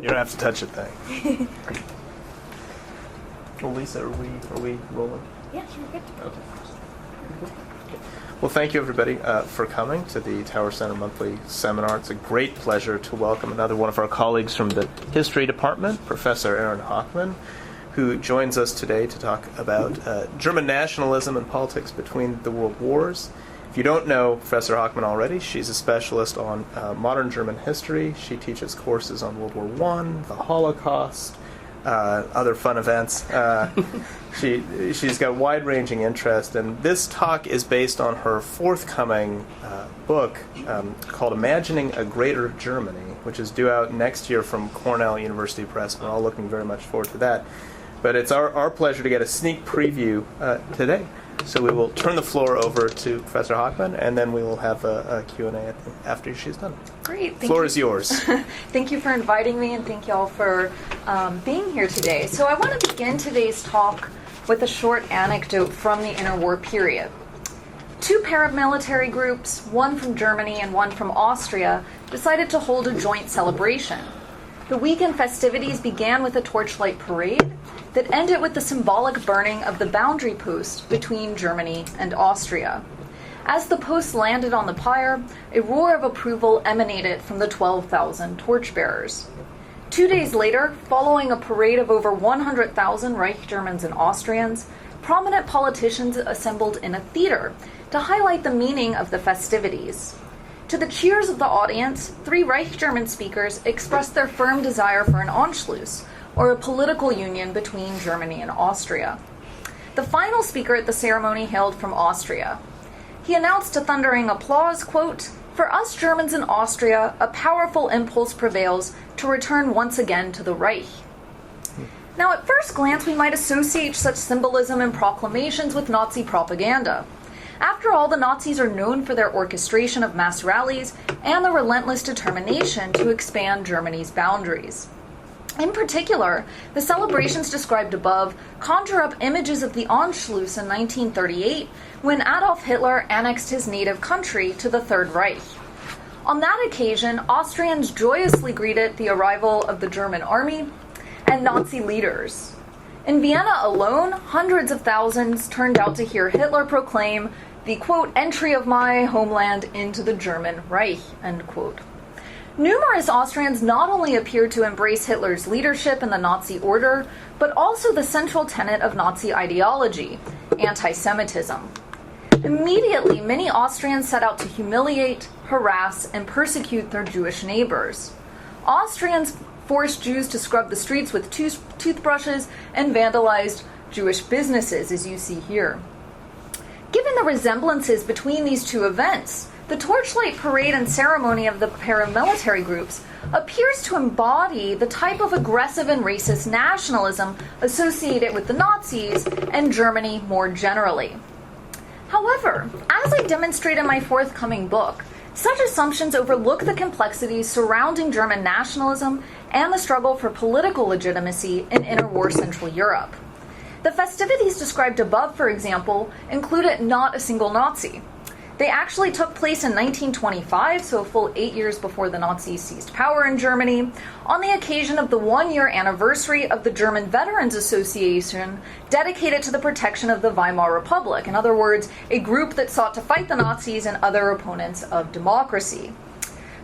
You don't have to touch a thing. Well, Lisa, are we rolling? Yeah, sure, good. Okay. Well, thank you, everybody, for coming to the Tower Center Monthly Seminar. It's a great pleasure to welcome another one of our colleagues from the History Department, Professor Erin Hochman, who joins us today to talk about German nationalism and politics between the world wars. If you don't know Professor Hochman already, she's a specialist on modern German history. She teaches courses on World War I, the Holocaust, other fun events. She's got wide-ranging interest, and this talk is based on her forthcoming book called Imagining a Greater Germany, which is due out next year from Cornell University Press. We're all looking very much forward to that. But it's our pleasure to get a sneak preview today. So we will turn the floor over to Professor Hochman, and then we will have a Q&A after she's done. Great. The floor is yours. Thank you for inviting me, and thank you all for being here today. So I want to begin today's talk with a short anecdote from the interwar period. Two paramilitary groups, one from Germany and one from Austria, decided to hold a joint celebration. The weekend festivities began with a torchlight parade that ended with the symbolic burning of the boundary post between Germany and Austria. As the post landed on the pyre, a roar of approval emanated from the 12,000 torchbearers. 2 days later, following a parade of over 100,000 Reich Germans and Austrians, prominent politicians assembled in a theater to highlight the meaning of the festivities. To the cheers of the audience, 3 Reich German speakers expressed their firm desire for an Anschluss, or a political union between Germany and Austria. The final speaker at the ceremony hailed from Austria. He announced to thundering applause, quote, "For us Germans in Austria, a powerful impulse prevails to return once again to the Reich." Now, at first glance, we might associate such symbolism and proclamations with Nazi propaganda. After all, the Nazis are known for their orchestration of mass rallies and the relentless determination to expand Germany's boundaries. In particular, the celebrations described above conjure up images of the Anschluss in 1938, when Adolf Hitler annexed his native country to the Third Reich. On that occasion, Austrians joyously greeted the arrival of the German army and Nazi leaders. In Vienna alone, hundreds of thousands turned out to hear Hitler proclaim the, quote, "entry of my homeland into the German Reich," end quote. Numerous Austrians not only appeared to embrace Hitler's leadership in the Nazi order, but also the central tenet of Nazi ideology, anti-Semitism. Immediately, many Austrians set out to humiliate, harass, and persecute their Jewish neighbors. Austrians forced Jews to scrub the streets with toothbrushes and vandalized Jewish businesses, as you see here. Given the resemblances between these two events, the torchlight parade and ceremony of the paramilitary groups appears to embody the type of aggressive and racist nationalism associated with the Nazis and Germany more generally. However, as I demonstrate in my forthcoming book, such assumptions overlook the complexities surrounding German nationalism and the struggle for political legitimacy in interwar Central Europe. The festivities described above, for example, included not a single Nazi. They actually took place in 1925, so a full 8 years before the Nazis seized power in Germany, on the occasion of the 1-year anniversary of the German Veterans Association dedicated to the protection of the Weimar Republic. In other words, a group that sought to fight the Nazis and other opponents of democracy.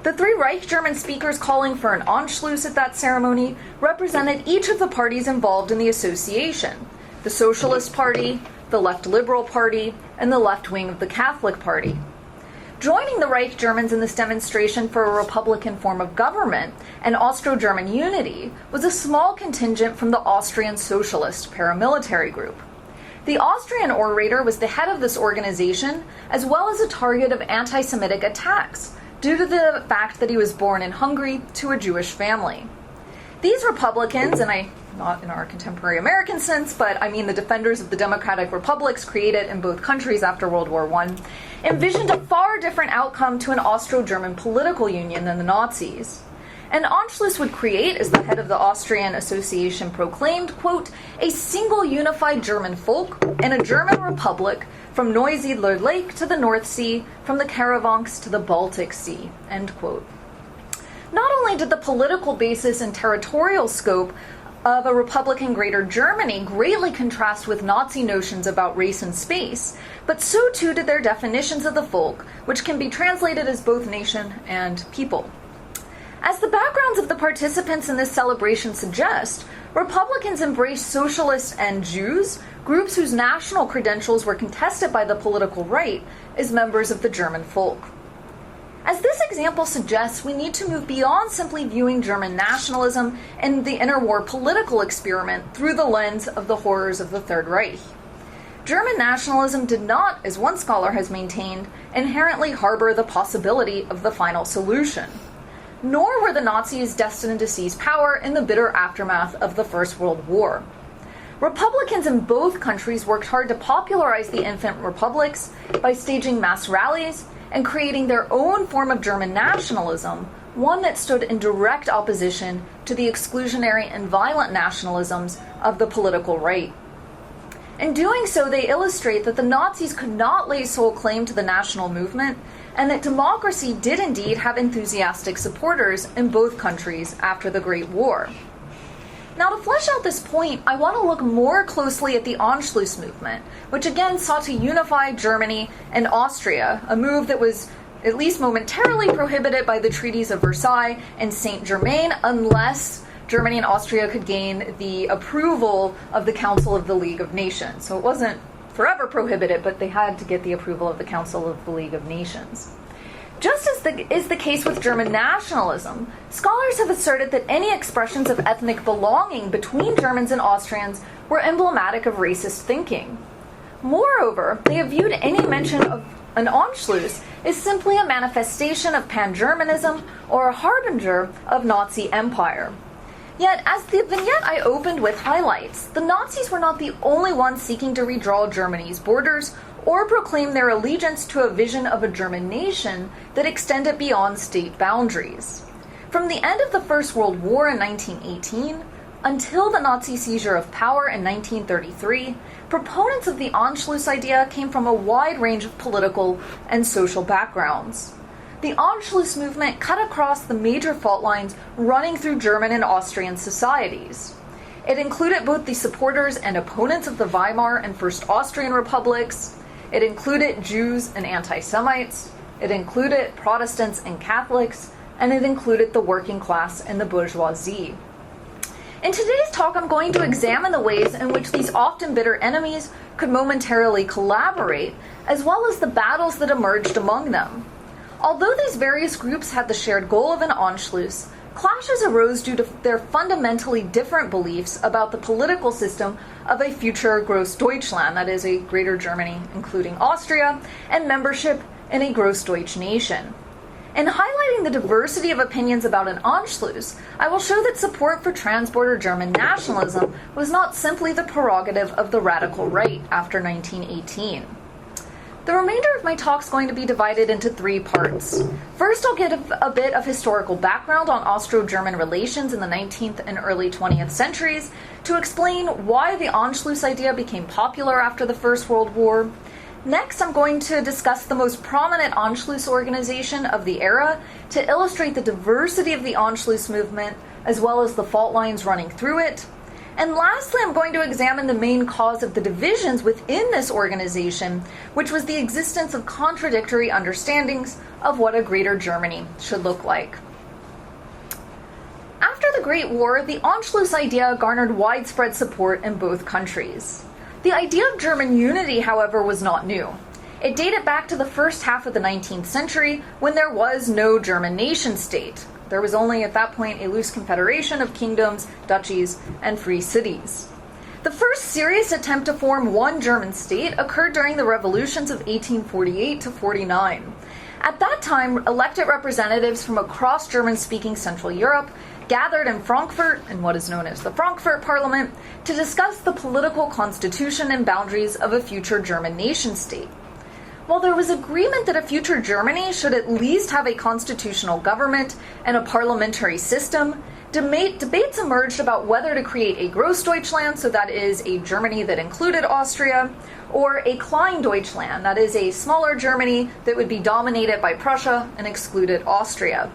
The 3 Reich German speakers calling for an Anschluss at that ceremony represented each of the parties involved in the association: the Socialist Party, the Left Liberal Party, and the left wing of the Catholic Party. Joining the Reich Germans in this demonstration for a republican form of government and Austro-German unity was a small contingent from the Austrian Socialist paramilitary group. The Austrian orator was the head of this organization, as well as a target of anti-Semitic attacks, due to the fact that he was born in Hungary to a Jewish family. These Republicans, and not in our contemporary American sense, but I mean the defenders of the democratic republics created in both countries after World War I, envisioned a far different outcome to an Austro-German political union than the Nazis. An Anschluss would create, as the head of the Austrian Association proclaimed, quote, "a single unified German folk and a German republic from Neusiedler Lake to the North Sea, from the Karawanks to the Baltic Sea," end quote. Not only did the political basis and territorial scope of a Republican Greater Germany greatly contrast with Nazi notions about race and space, but so too did their definitions of the folk, which can be translated as both nation and people. As the backgrounds of the participants in this celebration suggest, Republicans embraced socialists and Jews, groups whose national credentials were contested by the political right, as members of the German folk. As this example suggests, we need to move beyond simply viewing German nationalism and the interwar political experiment through the lens of the horrors of the Third Reich. German nationalism did not, as one scholar has maintained, inherently harbor the possibility of the final solution. Nor were the Nazis destined to seize power in the bitter aftermath of the First World War. Republicans in both countries worked hard to popularize the infant republics by staging mass rallies and creating their own form of German nationalism, one that stood in direct opposition to the exclusionary and violent nationalisms of the political right. In doing so, they illustrate that the Nazis could not lay sole claim to the national movement, and that democracy did indeed have enthusiastic supporters in both countries after the Great War. Now, to flesh out this point, I want to look more closely at the Anschluss movement, which again sought to unify Germany and Austria, a move that was at least momentarily prohibited by the treaties of Versailles and Saint-Germain, unless Germany and Austria could gain the approval of the Council of the League of Nations. So it wasn't forever prohibited, but they had to get the approval of the Council of the League of Nations. Just as is the case with German nationalism, scholars have asserted that any expressions of ethnic belonging between Germans and Austrians were emblematic of racist thinking. Moreover, they have viewed any mention of an Anschluss as simply a manifestation of pan-Germanism or a harbinger of Nazi empire. Yet, as the vignette I opened with highlights, the Nazis were not the only ones seeking to redraw Germany's borders or proclaim their allegiance to a vision of a German nation that extended beyond state boundaries. From the end of the First World War in 1918 until the Nazi seizure of power in 1933, proponents of the Anschluss idea came from a wide range of political and social backgrounds. The Anschluss movement cut across the major fault lines running through German and Austrian societies. It included both the supporters and opponents of the Weimar and First Austrian republics. It included Jews and anti-Semites. It included Protestants and Catholics. And it included the working class and the bourgeoisie. In today's talk, I'm going to examine the ways in which these often bitter enemies could momentarily collaborate, as well as the battles that emerged among them. Although these various groups had the shared goal of an Anschluss, clashes arose due to their fundamentally different beliefs about the political system of a future Großdeutschland, that is, a Greater Germany, including Austria, and membership in a Großdeutsch nation. In highlighting the diversity of opinions about an Anschluss, I will show that support for transborder German nationalism was not simply the prerogative of the radical right after 1918. The remainder of my talk is going to be divided into three parts. First, I'll give a bit of historical background on Austro-German relations in the 19th and early 20th centuries to explain why the Anschluss idea became popular after the First World War. Next, I'm going to discuss the most prominent Anschluss organization of the era to illustrate the diversity of the Anschluss movement, as well as the fault lines running through it. And lastly, I'm going to examine the main cause of the divisions within this organization, which was the existence of contradictory understandings of what a Greater Germany should look like. After the Great War, the Anschluss idea garnered widespread support in both countries. The idea of German unity, however, was not new. It dated back to the first half of the 19th century, when there was no German nation-state. There was only at that point a loose confederation of kingdoms, duchies, and free cities. The first serious attempt to form one German state occurred during the revolutions of 1848 to 49. At that time, elected representatives from across German-speaking Central Europe gathered in Frankfurt, in what is known as the Frankfurt Parliament, to discuss the political constitution and boundaries of a future German nation-state. While there was agreement that a future Germany should at least have a constitutional government and a parliamentary system, debates emerged about whether to create a Großdeutschland, so that is a Germany that included Austria, or a Kleindeutschland, that is a smaller Germany that would be dominated by Prussia and excluded Austria.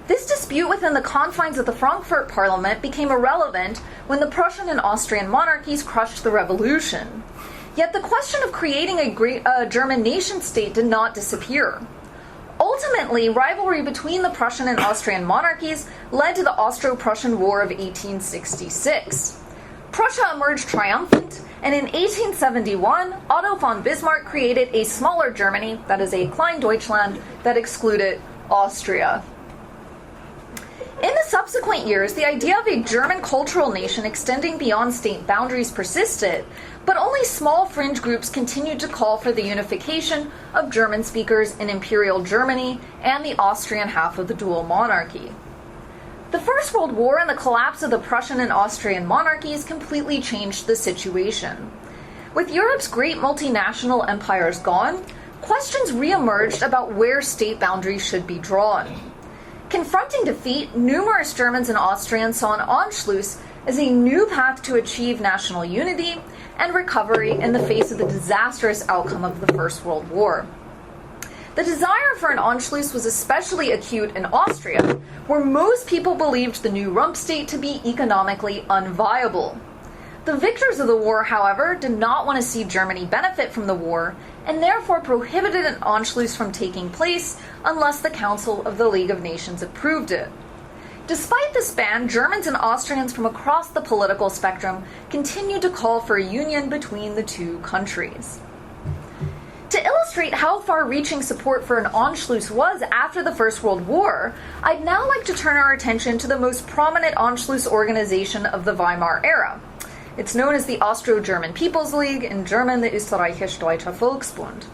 This dispute within the confines of the Frankfurt Parliament became irrelevant when the Prussian and Austrian monarchies crushed the revolution. Yet the question of creating a German nation-state did not disappear. Ultimately, rivalry between the Prussian and Austrian monarchies led to the Austro-Prussian War of 1866. Prussia emerged triumphant, and in 1871, Otto von Bismarck created a smaller Germany, that is a Klein Deutschland, that excluded Austria. In the subsequent years, the idea of a German cultural nation extending beyond state boundaries persisted, but only small fringe groups continued to call for the unification of German speakers in Imperial Germany and the Austrian half of the dual monarchy. The First World War and the collapse of the Prussian and Austrian monarchies completely changed the situation. With Europe's great multinational empires gone, questions re-emerged about where state boundaries should be drawn. Confronting defeat, numerous Germans and Austrians saw an Anschluss as a new path to achieve national unity and recovery in the face of the disastrous outcome of the First World War. The desire for an Anschluss was especially acute in Austria, where most people believed the new rump state to be economically unviable. The victors of the war, however, did not want to see Germany benefit from the war, and therefore prohibited an Anschluss from taking place unless the Council of the League of Nations approved it. Despite this ban, Germans and Austrians from across the political spectrum continued to call for a union between the two countries. To illustrate how far-reaching support for an Anschluss was after the First World War, I'd now like to turn our attention to the most prominent Anschluss organization of the Weimar era. It's known as the Austro-German People's League, in German the Österreichisch-Deutscher Volksbund.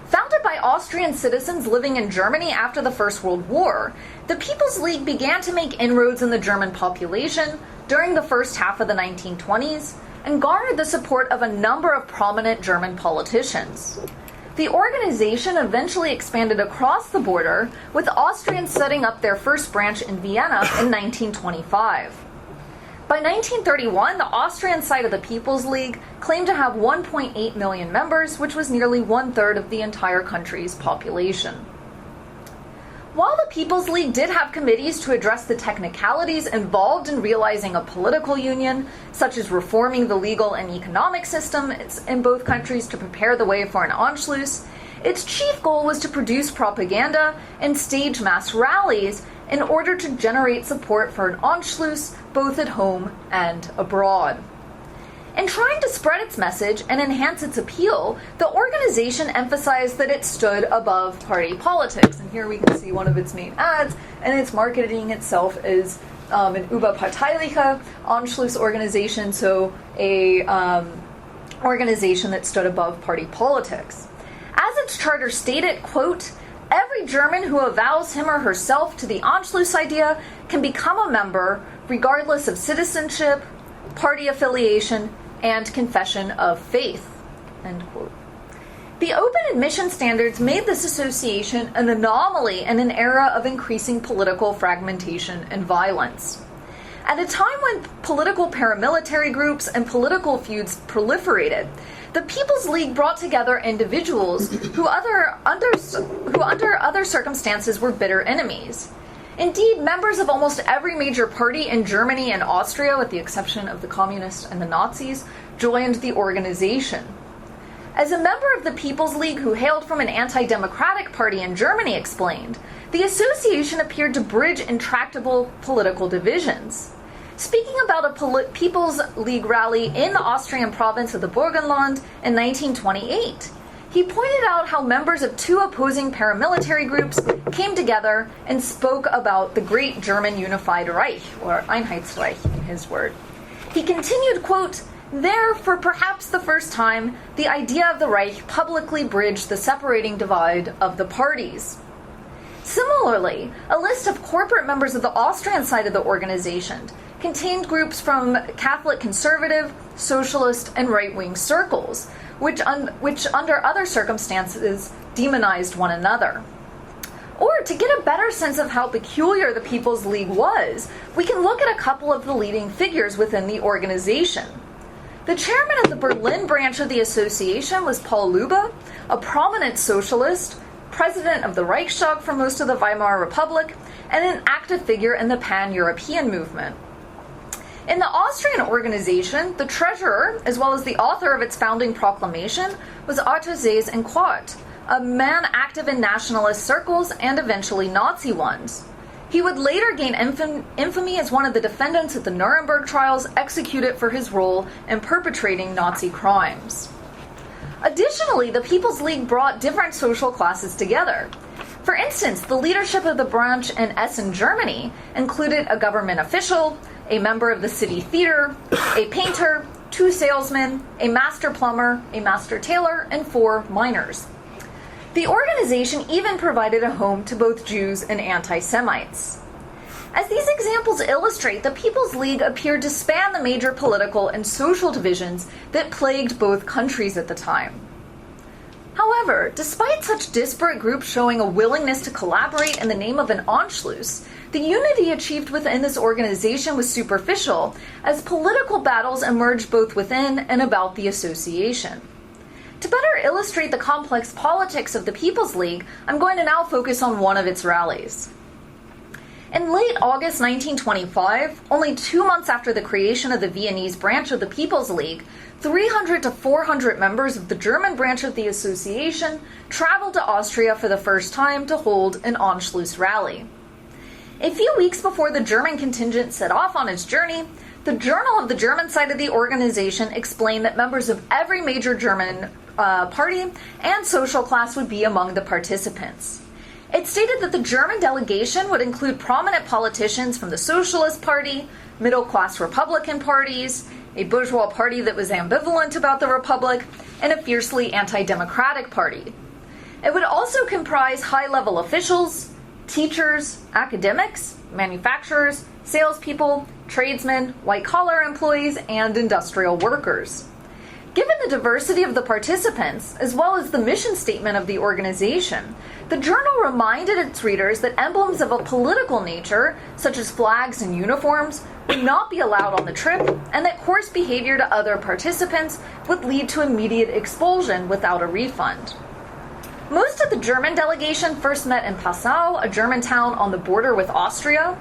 Founded by Austrian citizens living in Germany after the First World War, the People's League began to make inroads in the German population during the first half of the 1920s and garnered the support of a number of prominent German politicians. The organization eventually expanded across the border, with Austrians setting up their first branch in Vienna in 1925. By 1931, the Austrian side of the People's League claimed to have 1.8 million members, which was nearly one-third of the entire country's population. While the People's League did have committees to address the technicalities involved in realizing a political union, such as reforming the legal and economic system in both countries to prepare the way for an Anschluss, its chief goal was to produce propaganda and stage mass rallies in order to generate support for an Anschluss both at home and abroad. In trying to spread its message and enhance its appeal, the organization emphasized that it stood above party politics. And here we can see one of its main ads, and it's marketing itself as an überparteiliche Anschluss organization, so a organization that stood above party politics. As its charter stated, quote, "Every German who avows him or herself to the Anschluss idea can become a member regardless of citizenship, party affiliation, and confession of faith." End quote. The open admission standards made this association an anomaly in an era of increasing political fragmentation and violence. At a time when political paramilitary groups and political feuds proliferated, the People's League brought together individuals who under other circumstances were bitter enemies. Indeed, members of almost every major party in Germany and Austria, with the exception of the Communists and the Nazis, joined the organization. As a member of the People's League who hailed from an anti-democratic party in Germany explained, the association appeared to bridge intractable political divisions. Speaking about a People's League rally in the Austrian province of the Burgenland in 1928, he pointed out how members of two opposing paramilitary groups came together and spoke about the Great German Unified Reich, or Einheitsreich in his word. He continued, quote, "There, for perhaps the first time, the idea of the Reich publicly bridged the separating divide of the parties." Similarly, a list of corporate members of the Austrian side of the organization contained groups from Catholic conservative, socialist, and right-wing circles, which under other circumstances demonized one another. Or to get a better sense of how peculiar the People's League was, we can look at a couple of the leading figures within the organization. The chairman of the Berlin branch of the association was Paul Löbe, a prominent socialist, president of the Reichstag for most of the Weimar Republic, and an active figure in the pan-European movement. In the Austrian organization, the treasurer, as well as the author of its founding proclamation, was Otto Seyss-Inquart, a man active in nationalist circles and eventually Nazi ones. He would later gain infamy as one of the defendants at the Nuremberg trials executed for his role in perpetrating Nazi crimes. Additionally, the People's League brought different social classes together. For instance, the leadership of the branch in Essen, Germany, included a government official, a member of the city theater, a painter, 2 salesmen, a master plumber, a master tailor, and 4 miners. The organization even provided a home to both Jews and anti-Semites. As these examples illustrate, the People's League appeared to span the major political and social divisions that plagued both countries at the time. However, despite such disparate groups showing a willingness to collaborate in the name of an Anschluss, the unity achieved within this organization was superficial, as political battles emerged both within and about the association. To better illustrate the complex politics of the People's League, I'm going to now focus on one of its rallies. In late August 1925, only 2 months after the creation of the Viennese branch of the People's League, 300 to 400 members of the German branch of the association traveled to Austria for the first time to hold an Anschluss rally. A few weeks before the German contingent set off on its journey, the Journal of the German side of the organization explained that members of every major German party and social class would be among the participants. It stated that the German delegation would include prominent politicians from the Socialist Party, middle-class Republican parties, a bourgeois party that was ambivalent about the Republic, and a fiercely anti-democratic party. It would also comprise high-level officials, teachers, academics, manufacturers, salespeople, tradesmen, white-collar employees, and industrial workers. Given the diversity of the participants, as well as the mission statement of the organization, the journal reminded its readers that emblems of a political nature, such as flags and uniforms, would not be allowed on the trip, and that coarse behavior to other participants would lead to immediate expulsion without a refund. Most of the German delegation first met in Passau, a German town on the border with Austria.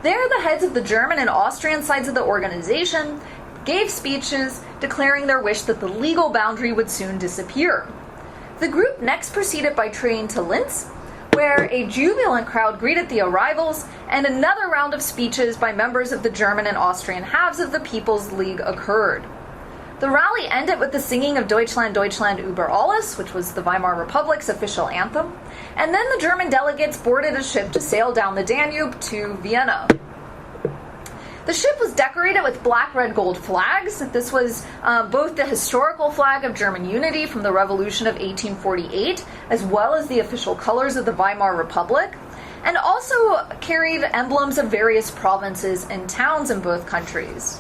There, the heads of the German and Austrian sides of the organization gave speeches declaring their wish that the legal boundary would soon disappear. The group next proceeded by train to Linz, where a jubilant crowd greeted the arrivals, and another round of speeches by members of the German and Austrian halves of the People's League occurred. The rally ended with the singing of Deutschland, Deutschland über alles, which was the Weimar Republic's official anthem, and then the German delegates boarded a ship to sail down the Danube to Vienna. The ship was decorated with black, red, gold flags. This was both the historical flag of German unity from the Revolution of 1848, as well as the official colors of the Weimar Republic, and also carried emblems of various provinces and towns in both countries.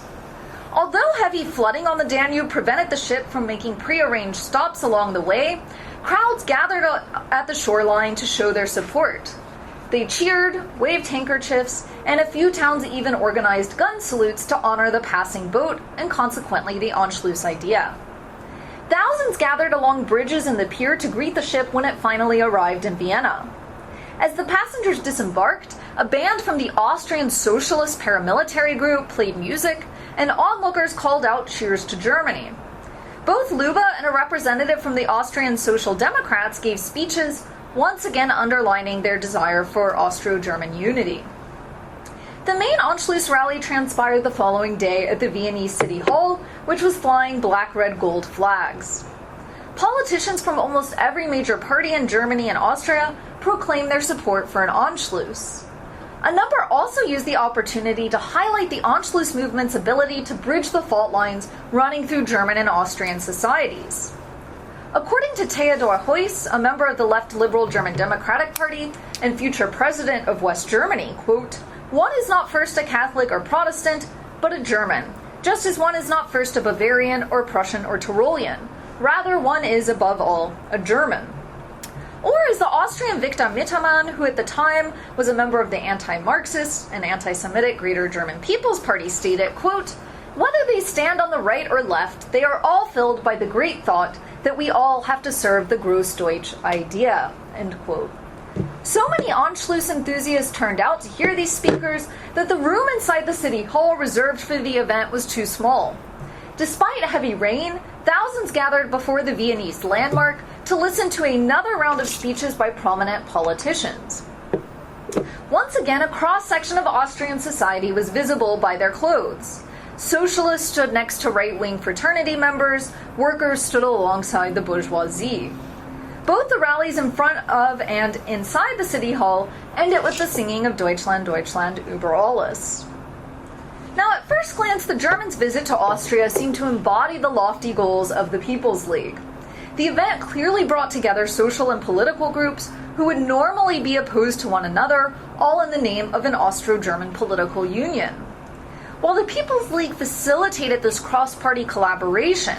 Although heavy flooding on the Danube prevented the ship from making prearranged stops along the way, crowds gathered at the shoreline to show their support. They cheered, waved handkerchiefs, and a few towns even organized gun salutes to honor the passing boat and consequently the Anschluss idea. Thousands gathered along bridges and the pier to greet the ship when it finally arrived in Vienna. As the passengers disembarked, a band from the Austrian Socialist paramilitary group played music, and onlookers called out cheers to Germany. Both Lübbe and a representative from the Austrian Social Democrats gave speeches, once again underlining their desire for Austro-German unity. The main Anschluss rally transpired the following day at the Viennese City Hall, which was flying black, red, gold flags. Politicians from almost every major party in Germany and Austria proclaimed their support for an Anschluss. A number also used the opportunity to highlight the Anschluss movement's ability to bridge the fault lines running through German and Austrian societies. According to Theodor Heuss, a member of the left-liberal German Democratic Party and future president of West Germany, quote, "One is not first a Catholic or Protestant, but a German, just as one is not first a Bavarian or Prussian or Tyrolean. Rather, one is, above all, a German." Or as the Austrian Victor Mittermann, who at the time was a member of the anti-Marxist and anti-Semitic Greater German People's Party, stated, quote, "Whether they stand on the right or left, they are all filled by the great thought that we all have to serve the Grossdeutsch idea," end quote. So many Anschluss enthusiasts turned out to hear these speakers that the room inside the city hall reserved for the event was too small. Despite heavy rain, thousands gathered before the Viennese landmark to listen to another round of speeches by prominent politicians. Once again, a cross-section of Austrian society was visible by their clothes. Socialists stood next to right-wing fraternity members, workers stood alongside the bourgeoisie. Both the rallies in front of and inside the city hall ended with the singing of Deutschland, Deutschland, über alles. Now, at first glance, the Germans' visit to Austria seemed to embody the lofty goals of the People's League. The event clearly brought together social and political groups who would normally be opposed to one another, all in the name of an Austro-German political union. While the People's League facilitated this cross-party collaboration,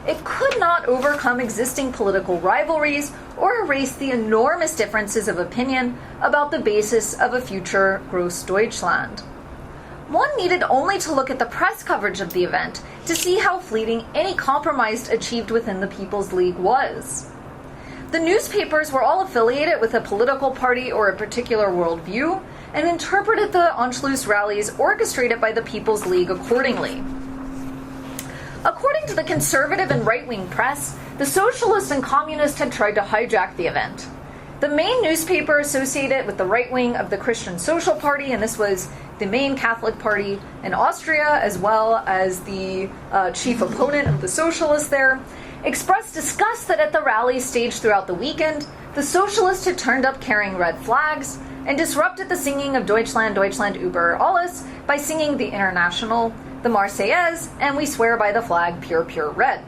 it could not overcome existing political rivalries or erase the enormous differences of opinion about the basis of a future Großdeutschland. One needed only to look at the press coverage of the event to see how fleeting any compromise achieved within the People's League was. The newspapers were all affiliated with a political party or a particular worldview and interpreted the Anschluss rallies orchestrated by the People's League accordingly. According to the conservative and right-wing press, the socialists and communists had tried to hijack the event. The main newspaper associated with the right wing of the Christian Social Party, and this was the main Catholic party in Austria, as well as the chief opponent of the socialists there, expressed disgust that at the rallies staged throughout the weekend, the socialists had turned up carrying red flags and disrupted the singing of Deutschland, Deutschland über alles by singing the International, the Marseillaise, and We Swear by the Flag, Pure, Pure Red.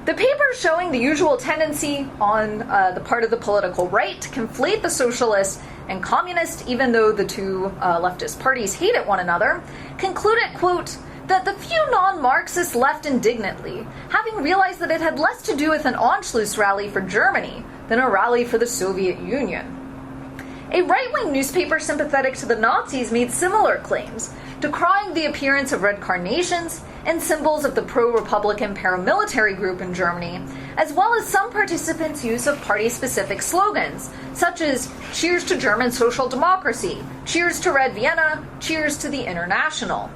The papers showing the usual tendency on the part of the political right to conflate the socialists and communists, even though the two leftist parties hated one another, concluded, quote, that the few non-Marxists left indignantly, having realized that it had less to do with an Anschluss rally for Germany than a rally for the Soviet Union. A right-wing newspaper sympathetic to the Nazis made similar claims, decrying the appearance of red carnations and symbols of the pro-Republican paramilitary group in Germany, as well as some participants' use of party-specific slogans, such as Cheers to German Social Democracy, Cheers to Red Vienna, Cheers to the International.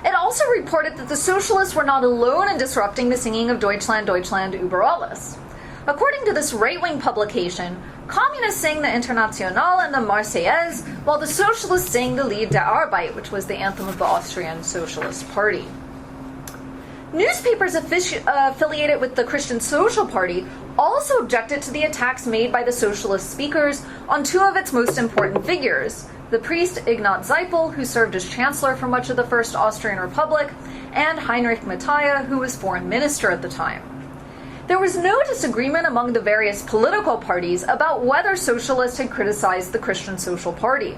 It also reported that the socialists were not alone in disrupting the singing of Deutschland, Deutschland über alles. According to this right-wing publication, communists sang the Internationale and the Marseillaise, while the socialists sang the Lied der Arbeit, which was the anthem of the Austrian Socialist Party. Newspapers affiliated with the Christian Social Party also objected to the attacks made by the socialist speakers on two of its most important figures, the priest Ignaz Seipel, who served as chancellor for much of the First Austrian Republic, and Heinrich Matthias, who was foreign minister at the time. There was no disagreement among the various political parties about whether socialists had criticized the Christian Social Party.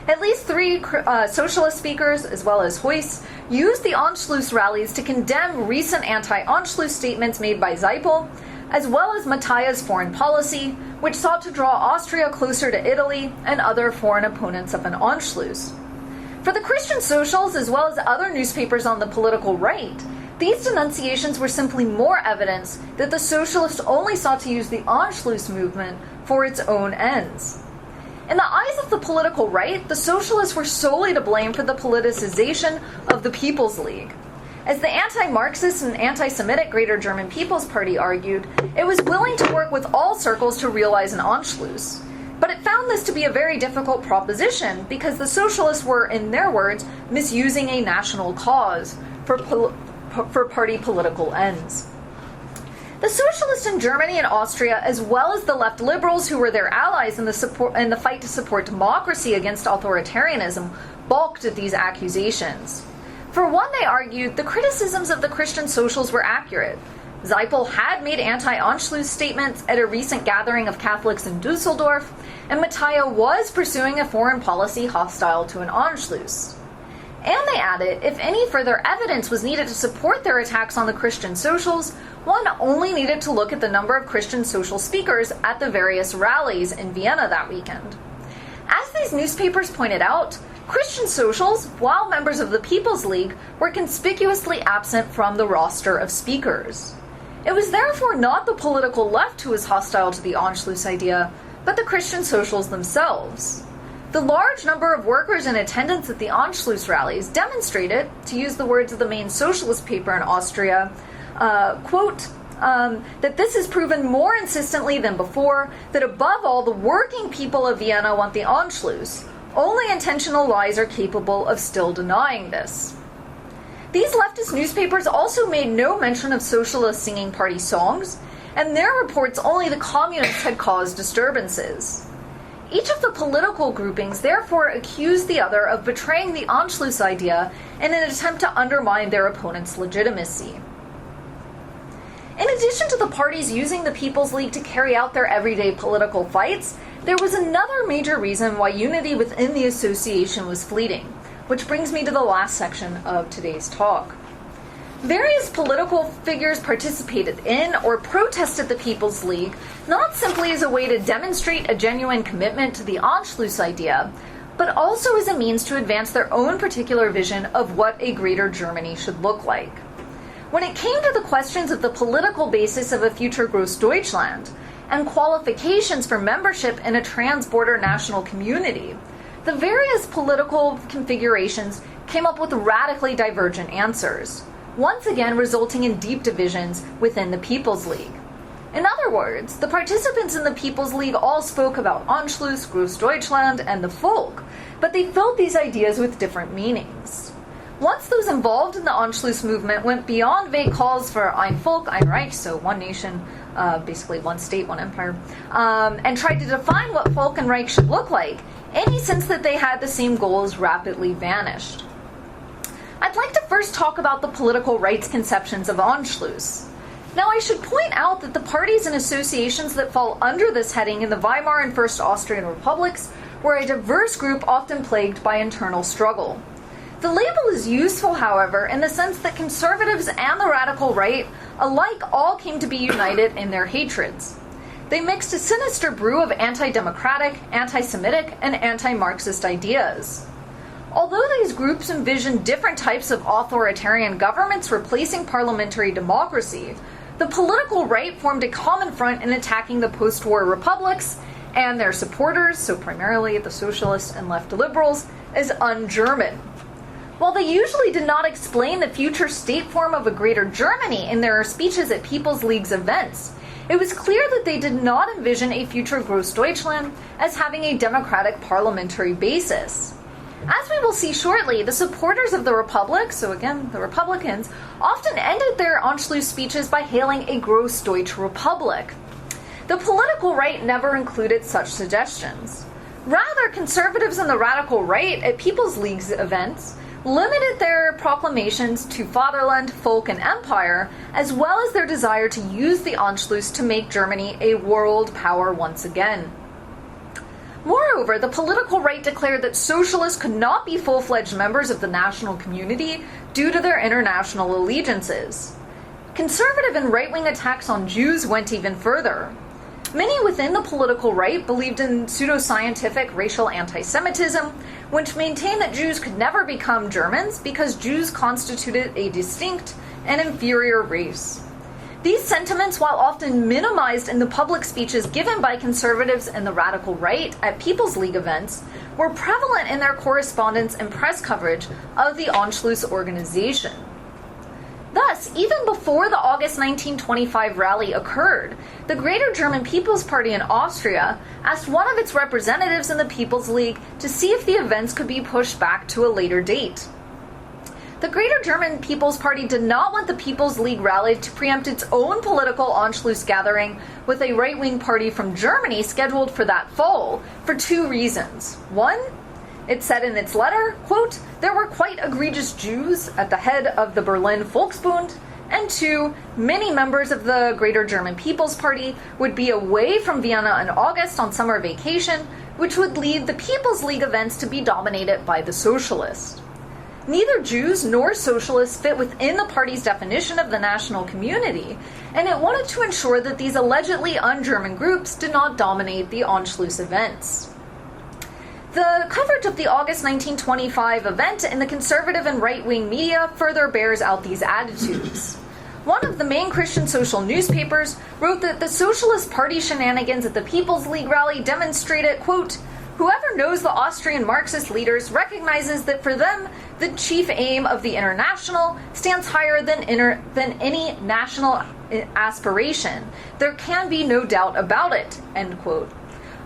At least three socialist speakers, as well as Heuss, used the Anschluss rallies to condemn recent anti-Anschluss statements made by Seipel, as well as Matthias' foreign policy, which sought to draw Austria closer to Italy and other foreign opponents of an Anschluss. For the Christian Socials, as well as other newspapers on the political right, these denunciations were simply more evidence that the socialists only sought to use the Anschluss movement for its own ends. In the eyes of the political right, the socialists were solely to blame for the politicization of the People's League. As the anti-Marxist and anti-Semitic Greater German People's Party argued, it was willing to work with all circles to realize an Anschluss. But it found this to be a very difficult proposition because the socialists were, in their words, misusing a national cause for party political ends. The socialists in Germany and Austria, as well as the left liberals who were their allies in the fight to support democracy against authoritarianism, balked at these accusations. For one, they argued the criticisms of the Christian Socials were accurate. Seipel had made anti-Anschluss statements at a recent gathering of Catholics in Dusseldorf, and Matthias was pursuing a foreign policy hostile to an Anschluss. And they added, if any further evidence was needed to support their attacks on the Christian Socials, one only needed to look at the number of Christian social speakers at the various rallies in Vienna that weekend. As these newspapers pointed out, Christian Socials, while members of the People's League, were conspicuously absent from the roster of speakers. It was therefore not the political left who was hostile to the Anschluss idea, but the Christian socials themselves. The large number of workers in attendance at the Anschluss rallies demonstrated, to use the words of the main socialist paper in Austria, quote, that this is proven more insistently than before that above all the working people of Vienna want the Anschluss. Only intentional lies are capable of still denying this. These leftist newspapers also made no mention of socialist singing party songs, and their reports only the communists had caused disturbances. Each of the political groupings therefore accused the other of betraying the Anschluss idea in an attempt to undermine their opponent's legitimacy. In addition to the parties using the People's League to carry out their everyday political fights, there was another major reason why unity within the association was fleeting, which brings me to the last section of today's talk. Various political figures participated in or protested the People's League, not simply as a way to demonstrate a genuine commitment to the Anschluss idea, but also as a means to advance their own particular vision of what a greater Germany should look like. When it came to the questions of the political basis of a future Großdeutschland and qualifications for membership in a trans-border national community, the various political configurations came up with radically divergent answers, once again resulting in deep divisions within the People's League. In other words, the participants in the People's League all spoke about Anschluss, Großdeutschland, and the Volk, but they filled these ideas with different meanings. Once those involved in the Anschluss movement went beyond vague calls for ein Volk, ein Reich, so one nation, basically one state, one empire, and tried to define what Volk and Reich should look like, any sense that they had the same goals rapidly vanished. I'd like to first talk about the political rights conceptions of Anschluss. Now, I should point out that the parties and associations that fall under this heading in the Weimar and First Austrian republics were a diverse group often plagued by internal struggle. The label is useful, however, in the sense that conservatives and the radical right alike all came to be united in their hatreds. They mixed a sinister brew of anti-democratic, anti-Semitic, and anti-Marxist ideas. Although these groups envisioned different types of authoritarian governments replacing parliamentary democracy, the political right formed a common front in attacking the post-war republics and their supporters, so primarily the socialists and left liberals, as un-German. While they usually did not explain the future state form of a greater Germany in their speeches at People's League's events, it was clear that they did not envision a future Großdeutschland as having a democratic parliamentary basis. As we will see shortly, the supporters of the Republic, so again, the Republicans, often ended their Anschluss speeches by hailing a Großdeutsche Republik. The political right never included such suggestions. Rather, conservatives and the radical right at People's League's events limited their proclamations to fatherland, folk, and empire, as well as their desire to use the Anschluss to make Germany a world power once again. Moreover, the political right declared that socialists could not be full-fledged members of the national community due to their international allegiances. Conservative and right-wing attacks on Jews went even further. Many within the political right believed in pseudoscientific racial anti-Semitism, which maintained that Jews could never become Germans because Jews constituted a distinct and inferior race. These sentiments, while often minimized in the public speeches given by conservatives and the radical right at People's League events, were prevalent in their correspondence and press coverage of the Anschluss organization. Thus, even before the August 1925 rally occurred, the Greater German People's Party in Austria asked one of its representatives in the People's League to see if the events could be pushed back to a later date. The Greater German People's Party did not want the People's League rally to preempt its own political Anschluss gathering with a right-wing party from Germany scheduled for that fall, for two reasons. One, it said in its letter, quote, there were quite egregious Jews at the head of the Berlin Volksbund, and two, many members of the Greater German People's Party would be away from Vienna in August on summer vacation, which would lead the People's League events to be dominated by the socialists. Neither Jews nor socialists fit within the party's definition of the national community, and it wanted to ensure that these allegedly un-German groups did not dominate the Anschluss events. The coverage of the August 1925 event in the conservative and right-wing media further bears out these attitudes. one of the main Christian social newspapers wrote that the Socialist Party shenanigans at the People's League rally demonstrated, quote, "Whoever knows the Austrian Marxist leaders recognizes that for them, the chief aim of the International stands higher than any national aspiration. There can be no doubt about it," end quote.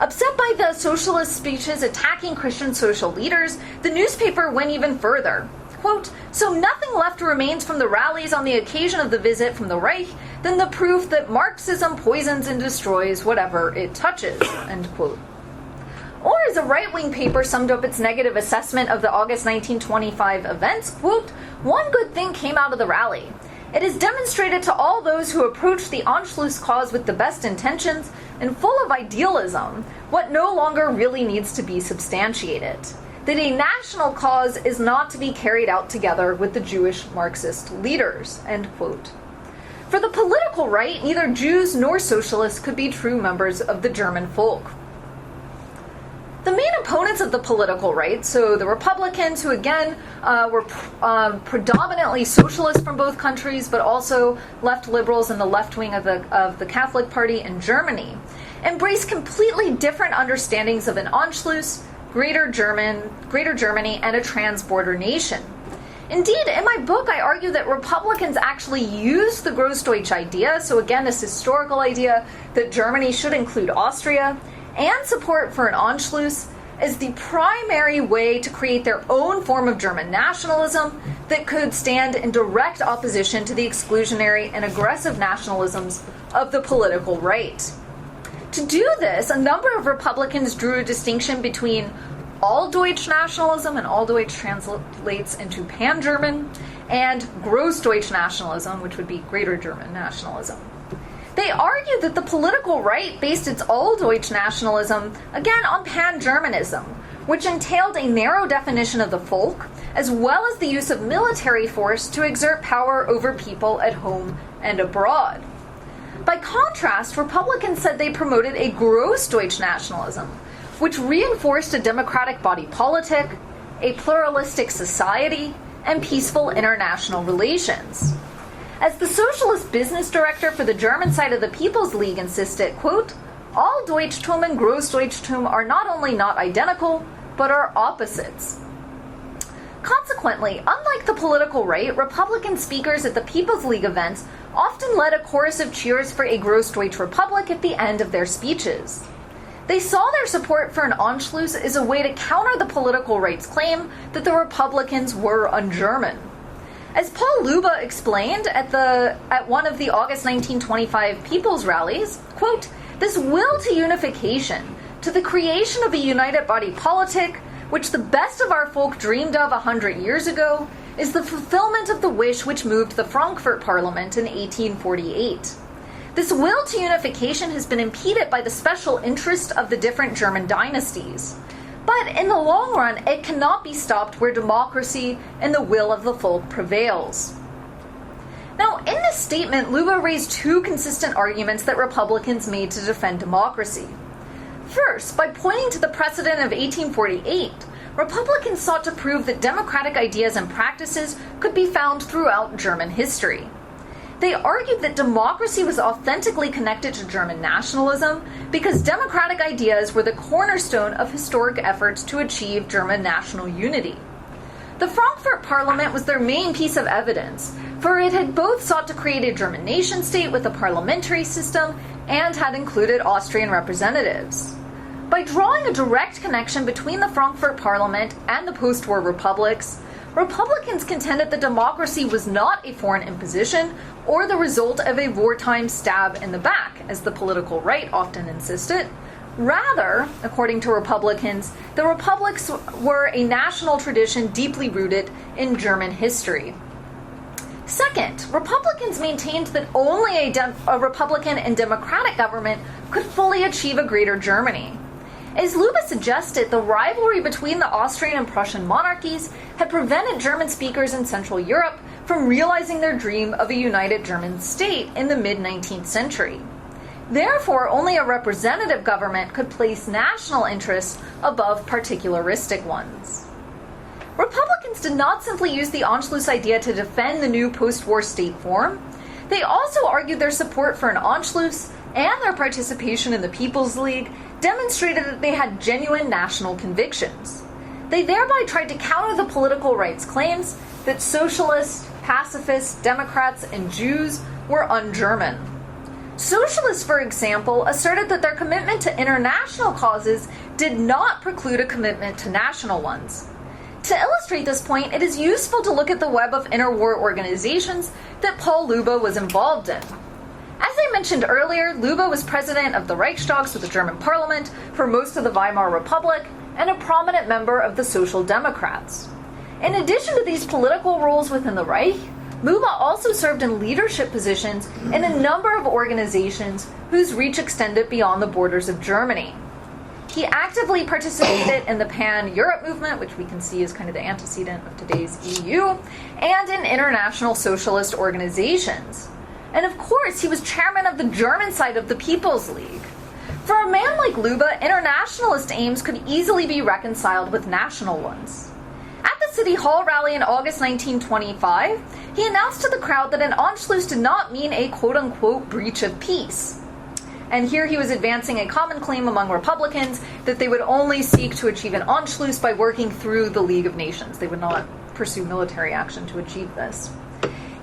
Upset by the socialist speeches attacking Christian social leaders, the newspaper went even further. Quote, "So nothing left remains from the rallies on the occasion of the visit from the Reich than the proof that Marxism poisons and destroys whatever it touches," end quote. Or as a right-wing paper summed up its negative assessment of the August 1925 events, quote, "One good thing came out of the rally. It has demonstrated to all those who approach the Anschluss cause with the best intentions and full of idealism what no longer really needs to be substantiated. That a national cause is not to be carried out together with the Jewish Marxist leaders," end quote. For the political right, neither Jews nor socialists could be true members of the German folk. The main opponents of the political right, so the Republicans, who again were predominantly socialists from both countries, but also left liberals in the left wing of the Catholic Party in Germany, embraced completely different understandings of an Anschluss, Greater Germany, and a trans-border nation. Indeed, in my book, I argue that Republicans actually used the Großdeutsch idea, so again, this historical idea that Germany should include Austria, and support for an Anschluss as the primary way to create their own form of German nationalism that could stand in direct opposition to the exclusionary and aggressive nationalisms of the political right. To do this, a number of Republicans drew a distinction between Alldeutsch nationalism, and Alldeutsch translates into Pan-German, and Großdeutsch nationalism, which would be Greater German nationalism. They argued that the political right based its Alldeutsch nationalism, again, on Pan-Germanism, which entailed a narrow definition of the folk, as well as the use of military force to exert power over people at home and abroad. By contrast, Republicans said they promoted a Großdeutsch nationalism, which reinforced a democratic body politic, a pluralistic society, and peaceful international relations. As the socialist business director for the German side of the People's League insisted, quote, "All Deutschtum and Großdeutschtum are not only not identical, but are opposites." Consequently, unlike the political right, Republican speakers at the People's League events often led a chorus of cheers for a Großdeutsch Republic at the end of their speeches. They saw their support for an Anschluss as a way to counter the political right's claim that the Republicans were un-German. As Paul Luba explained at one of the August 1925 People's Rallies, quote, "This will to unification, to the creation of a united body politic, which the best of our folk dreamed of 100 years ago, is the fulfillment of the wish which moved the Frankfurt Parliament in 1848. This will to unification has been impeded by the special interest of the different German dynasties. But in the long run, it cannot be stopped where democracy and the will of the folk prevails." Now, in this statement, Luba raised two consistent arguments that Republicans made to defend democracy. First, by pointing to the precedent of 1848, Republicans sought to prove that democratic ideas and practices could be found throughout German history. They argued that democracy was authentically connected to German nationalism because democratic ideas were the cornerstone of historic efforts to achieve German national unity. The Frankfurt Parliament was their main piece of evidence, for it had both sought to create a German nation-state with a parliamentary system and had included Austrian representatives. By drawing a direct connection between the Frankfurt Parliament and the post-war republics, Republicans contended that democracy was not a foreign imposition or the result of a wartime stab in the back, as the political right often insisted. Rather, according to Republicans, the republics were a national tradition deeply rooted in German history. Second, Republicans maintained that only a Republican and democratic government could fully achieve a greater Germany. As Luba suggested, the rivalry between the Austrian and Prussian monarchies had prevented German speakers in Central Europe from realizing their dream of a united German state in the mid-19th century. Therefore, only a representative government could place national interests above particularistic ones. Republicans did not simply use the Anschluss idea to defend the new post-war state form. They also argued their support for an Anschluss and their participation in the People's League demonstrated that they had genuine national convictions. They thereby tried to counter the political right's claims that socialists, pacifists, Democrats, and Jews were un-German. Socialists, for example, asserted that their commitment to international causes did not preclude a commitment to national ones. To illustrate this point, it is useful to look at the web of interwar organizations that Paul Löbe was involved in. As I mentioned earlier, Löbe was president of the Reichstag, so the German parliament, for most of the Weimar Republic, and a prominent member of the Social Democrats. In addition to these political roles within the Reich, Löbe also served in leadership positions in a number of organizations whose reach extended beyond the borders of Germany. He actively participated in the Pan-Europe movement, which we can see is kind of the antecedent of today's EU, and in international socialist organizations. And of course, he was chairman of the German side of the People's League. For a man like Löbe, internationalist aims could easily be reconciled with national ones. At the City Hall rally in August 1925, he announced to the crowd that an Anschluss did not mean a quote-unquote breach of peace. And here he was advancing a common claim among Republicans that they would only seek to achieve an Anschluss by working through the League of Nations. They would not pursue military action to achieve this.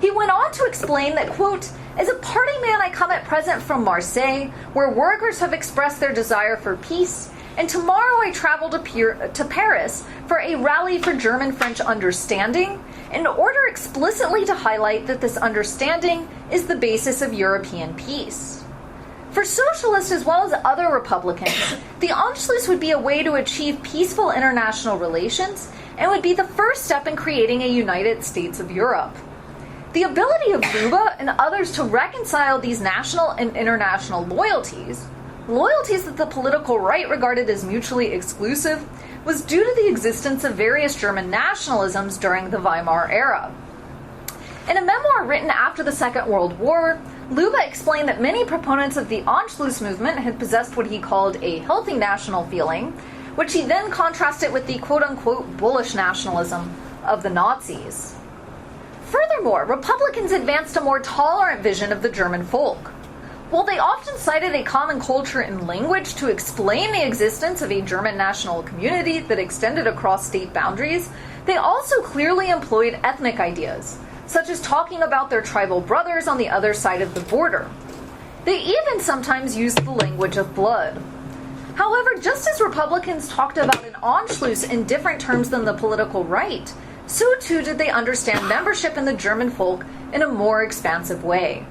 He went on to explain that, quote, "As a party man, I come at present from Marseille, where workers have expressed their desire for peace, and tomorrow I travel to Paris for a rally for German-French understanding, in order explicitly to highlight that this understanding is the basis of European peace." For socialists as well as other Republicans, the Anschluss would be a way to achieve peaceful international relations and would be the first step in creating a United States of Europe. The ability of Löbe and others to reconcile these national and international loyalties that the political right regarded as mutually exclusive, was due to the existence of various German nationalisms during the Weimar era. In a memoir written after the Second World War, Löbe explained that many proponents of the Anschluss movement had possessed what he called a healthy national feeling, which he then contrasted with the quote-unquote bullish nationalism of the Nazis. Furthermore, Republicans advanced a more tolerant vision of the German folk. While they often cited a common culture and language to explain the existence of a German national community that extended across state boundaries, they also clearly employed ethnic ideas, such as talking about their tribal brothers on the other side of the border. They even sometimes used the language of blood. However, just as Republicans talked about an Anschluss in different terms than the political right, so too did they understand membership in the German folk in a more expansive way.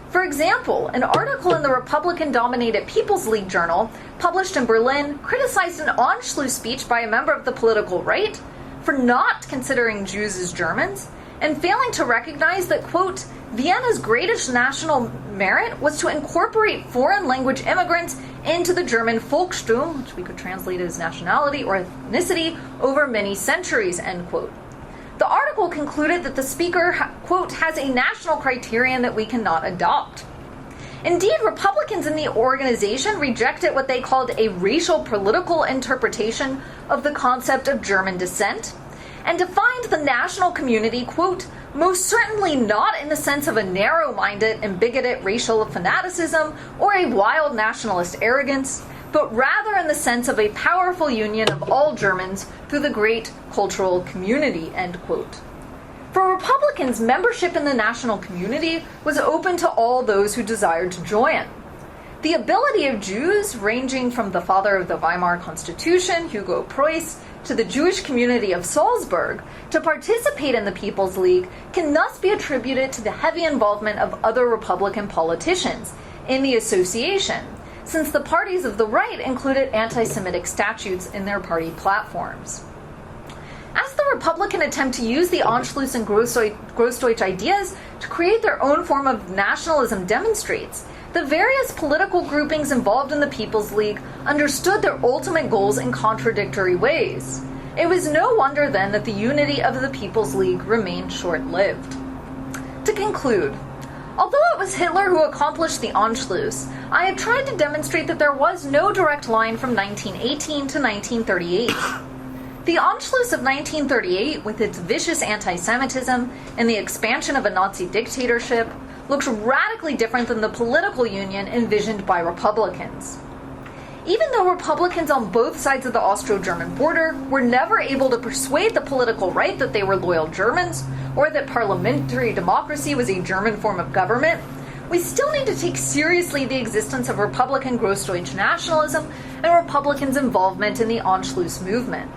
For example, an article in the Republican-dominated People's League journal, published in Berlin, criticized an Anschluss speech by a member of the political right for not considering Jews as Germans, and failing to recognize that, quote, "Vienna's greatest national merit was to incorporate foreign language immigrants into the German Volkssturm," which we could translate as nationality or ethnicity, "over many centuries," end quote. The article concluded that the speaker, quote, "has a national criterion that we cannot adopt." Indeed, Republicans in the organization rejected what they called a racial political interpretation of the concept of German descent, and defined the national community, quote, "most certainly not in the sense of a narrow-minded and bigoted racial fanaticism or a wild nationalist arrogance, but rather in the sense of a powerful union of all Germans through the great cultural community," end quote. For Republicans, membership in the national community was open to all those who desired to join. The ability of Jews, ranging from the father of the Weimar Constitution, Hugo Preuss, to the Jewish community of Salzburg, to participate in the People's League can thus be attributed to the heavy involvement of other Republican politicians in the association, since the parties of the right included anti-Semitic statutes in their party platforms. As the Republican attempt to use the Anschluss and Großdeutsch ideas to create their own form of nationalism demonstrates, the various political groupings involved in the People's League understood their ultimate goals in contradictory ways. It was no wonder then that the unity of the People's League remained short-lived. To conclude, although it was Hitler who accomplished the Anschluss, I have tried to demonstrate that there was no direct line from 1918 to 1938. The Anschluss of 1938, with its vicious anti-Semitism and the expansion of a Nazi dictatorship, looks radically different than the political union envisioned by Republicans. Even though Republicans on both sides of the Austro-German border were never able to persuade the political right that they were loyal Germans, or that parliamentary democracy was a German form of government, we still need to take seriously the existence of Republican Grossdeutsch nationalism and Republicans' involvement in the Anschluss movement.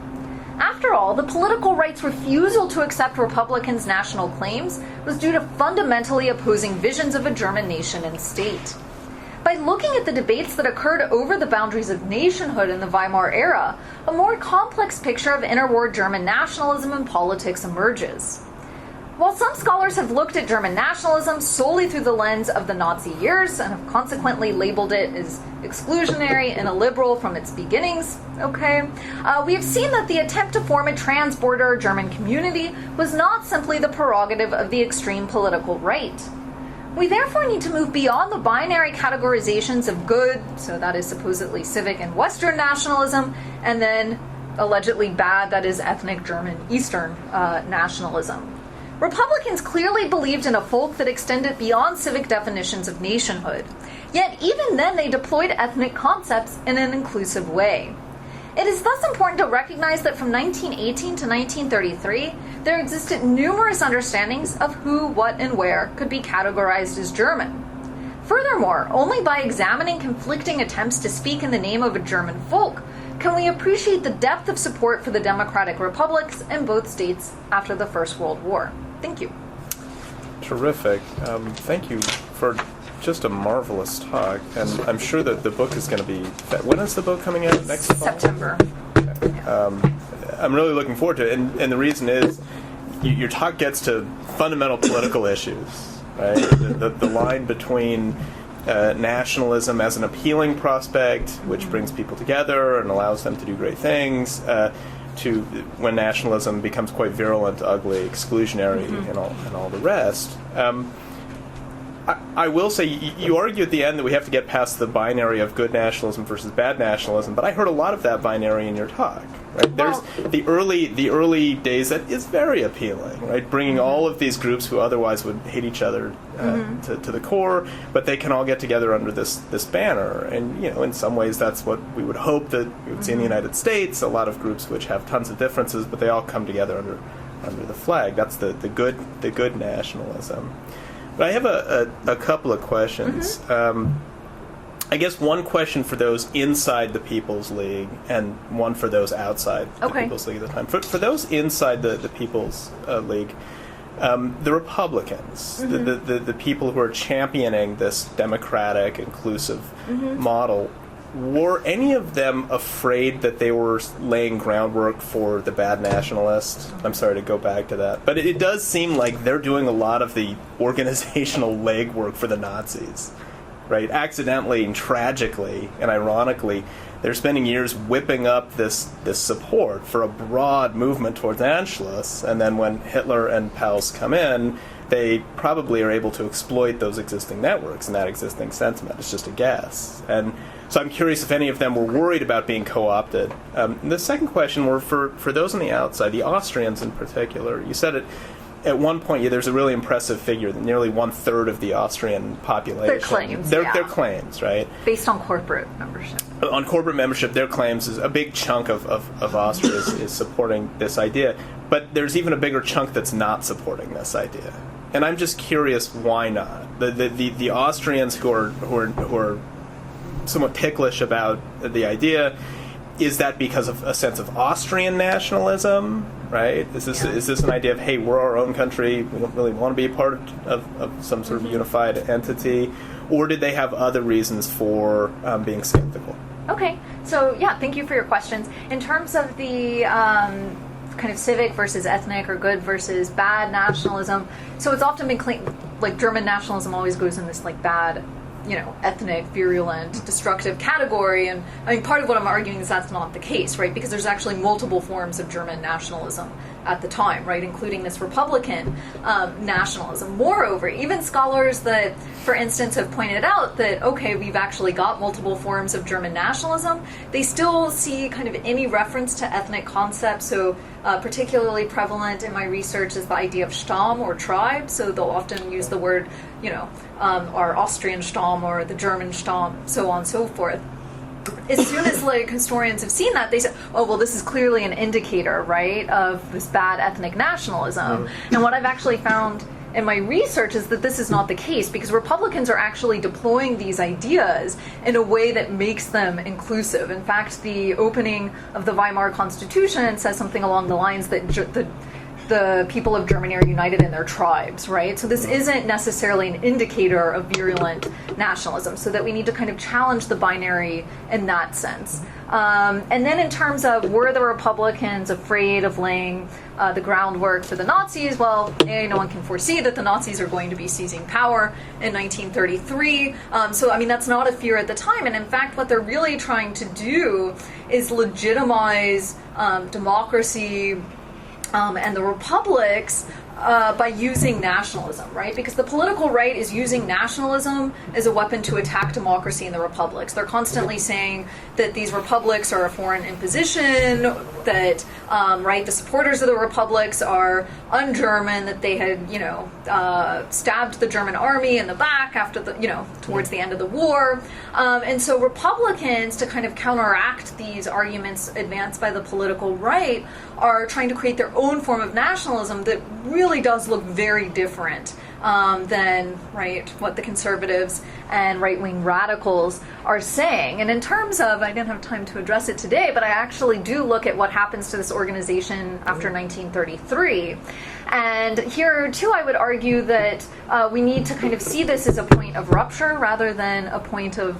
After all, the political right's refusal to accept Republicans' national claims was due to fundamentally opposing visions of a German nation and state. By looking at the debates that occurred over the boundaries of nationhood in the Weimar era, a more complex picture of interwar German nationalism and politics emerges. While some scholars have looked at German nationalism solely through the lens of the Nazi years and have consequently labeled it as exclusionary and illiberal from its beginnings, we have seen that the attempt to form a trans-border German community was not simply the prerogative of the extreme political right. We therefore need to move beyond the binary categorizations of good, so that is supposedly civic and Western nationalism, and then allegedly bad, that is ethnic German Eastern nationalism. Republicans clearly believed in a folk that extended beyond civic definitions of nationhood, yet even then they deployed ethnic concepts in an inclusive way. It is thus important to recognize that from 1918 to 1933, there existed numerous understandings of who, what, and where could be categorized as German. Furthermore, only by examining conflicting attempts to speak in the name of a German folk can we appreciate the depth of support for the democratic republics in both states after the First World War. Thank you. Terrific. Thank you for just a marvelous talk, and I'm sure that the book is going to be... When is the book coming out? Next fall? September. Okay. I'm really looking forward to it, and the reason is your talk gets to fundamental political issues, right? The line between nationalism as an appealing prospect, which brings people together and allows them to do great things, to when nationalism becomes quite virulent, ugly, exclusionary, and all the rest. I will say, you argue at the end that we have to get past the binary of good nationalism versus bad nationalism, but I heard a lot of that binary in your talk. Right? There's the early days that is very appealing, right? Bringing all of these groups who otherwise would hate each other to the core, but they can all get together under this banner. And in some ways, that's what we would hope that we would see in the United States. A lot of groups which have tons of differences, but they all come together under the flag. That's the good nationalism. But I have a couple of questions. I guess one question for those inside the People's League and one for those outside the People's League at the time. For those inside the People's League, the Republicans, the people who are championing this democratic, inclusive model, were any of them afraid that they were laying groundwork for the bad nationalists? I'm sorry to go back to that. But it does seem like they're doing a lot of the organizational legwork for the Nazis, right? Accidentally and tragically and ironically, they're spending years whipping up this support for a broad movement towards Anschluss, and then when Hitler and pals come in, they probably are able to exploit those existing networks and that existing sentiment. It's just a guess. And so I'm curious if any of them were worried about being co-opted. The second question were for those on the outside, the Austrians in particular. You said it at one point. There's a really impressive figure that nearly 1/3 of the Austrian population. Their claims, their claims, right? Based on corporate membership. On corporate membership, their claims is a big chunk of Austria is supporting this idea. But there's even a bigger chunk that's not supporting this idea. And I'm just curious, why not? The Austrians who are somewhat ticklish about the idea, is that because of a sense of Austrian nationalism, right? Is this an idea of, hey, we're our own country, we don't really want to be a part of some sort of unified entity, or did they have other reasons for being skeptical? Okay, so thank you for your questions. In terms of the kind of civic versus ethnic or good versus bad nationalism, so it's often been claimed, like German nationalism always goes in this like bad, ethnic, virulent, destructive category. And I mean, part of what I'm arguing is that's not the case, right? Because there's actually multiple forms of German nationalism at the time, right, including this Republican nationalism. Moreover, even scholars that, for instance, have pointed out that, okay, we've actually got multiple forms of German nationalism, they still see kind of any reference to ethnic concepts. So particularly prevalent in my research is the idea of Stamm or tribe. So they'll often use the word, our Austrian Stamm or the German Stamm, so on and so forth. As soon as historians have seen that, they say, oh, well, this is clearly an indicator, right, of this bad ethnic nationalism. And what I've actually found in my research is that this is not the case, because Republicans are actually deploying these ideas in a way that makes them inclusive. In fact, the opening of the Weimar Constitution says something along the lines that the people of Germany are united in their tribes, right? So this isn't necessarily an indicator of virulent nationalism, so that we need to kind of challenge the binary in that sense. And then in terms of, were the Republicans afraid of laying the groundwork for the Nazis? Well, no one can foresee that the Nazis are going to be seizing power in 1933. So, I mean, that's not a fear at the time. And in fact, what they're really trying to do is legitimize democracy and the republics by using nationalism, right? Because the political right is using nationalism as a weapon to attack democracy in the republics. They're constantly saying that these republics are a foreign imposition, that, right, the supporters of the republics are un-German, that they had, stabbed the German army in the back after the, towards the end of the war. And so Republicans, to kind of counteract these arguments advanced by the political right, are trying to create their own form of nationalism that really does look very different than, right, what the conservatives and right-wing radicals are saying. And in terms of, I didn't have time to address it today, but I actually do look at what happens to this organization after 1933. And here, too, I would argue that we need to kind of see this as a point of rupture rather than a point of,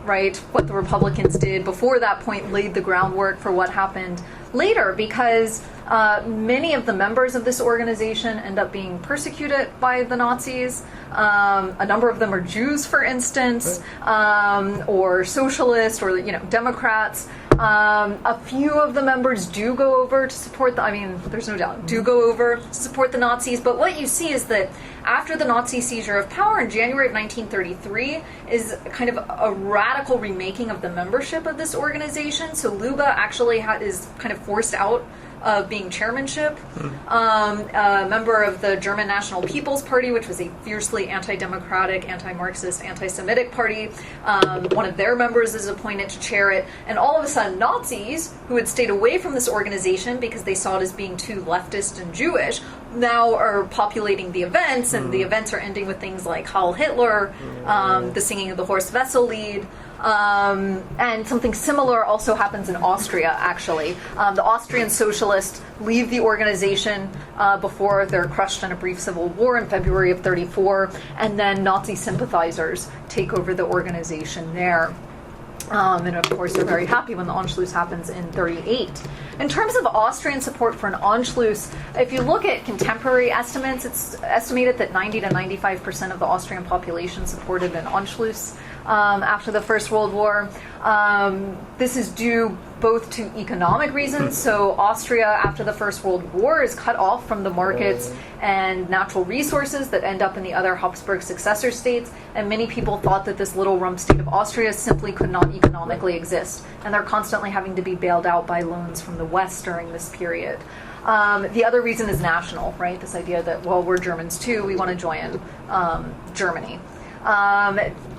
right, what the Republicans did before that point laid the groundwork for what happened later, because many of the members of this organization end up being persecuted by the Nazis. A number of them are Jews, for instance, or socialists, or Democrats. A few of the members do go over to support there's no doubt, do go over to support the Nazis. But what you see is that after the Nazi seizure of power in January of 1933 is kind of a radical remaking of the membership of this organization. So Luba actually is kind of forced out of being chairmanship, a member of the German National People's Party, which was a fiercely anti-democratic, anti-Marxist, anti-Semitic party. One of their members is appointed to chair it, and all of a sudden Nazis, who had stayed away from this organization because they saw it as being too leftist and Jewish, now are populating the events, and the events are ending with things like Heil Hitler, the singing of the Horst Wessel Lied. And something similar also happens in Austria, actually. The Austrian socialists leave the organization before they're crushed in a brief civil war in February of 1934, and then Nazi sympathizers take over the organization there. And of course, they're very happy when the Anschluss happens in 1938. In terms of Austrian support for an Anschluss, if you look at contemporary estimates, it's estimated that 90 to 95% of the Austrian population supported an Anschluss after the First World War. This is due both to economic reasons. So Austria, after the First World War, is cut off from the markets and natural resources that end up in the other Habsburg successor states. And many people thought that this little rump state of Austria simply could not economically exist. And they're constantly having to be bailed out by loans from the West during this period. The other reason is national, right? This idea that, well, we're Germans too, we want to join Germany.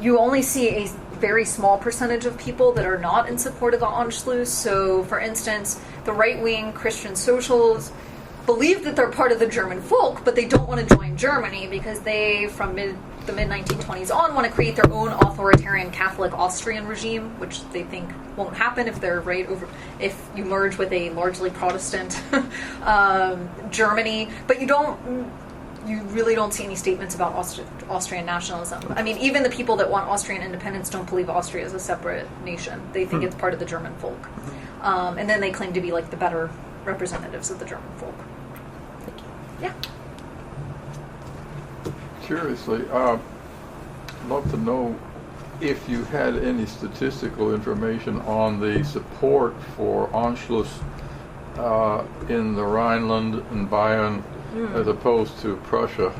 You only see a very small percentage of people that are not in support of the Anschluss. So, for instance, the right-wing Christian socials believe that they're part of the German folk, but they don't want to join Germany because they, from the mid-1920s on, want to create their own authoritarian Catholic Austrian regime, which they think won't happen if they're if you merge with a largely Protestant Germany. But you really don't see any statements about Austrian nationalism. I mean, even the people that want Austrian independence don't believe Austria is a separate nation. They think it's part of the German folk. And then they claim to be like the better representatives of the German folk. Thank you. Yeah. Curiously, I'd love to know if you had any statistical information on the support for Anschluss in the Rhineland and Bayern as opposed to Prussia.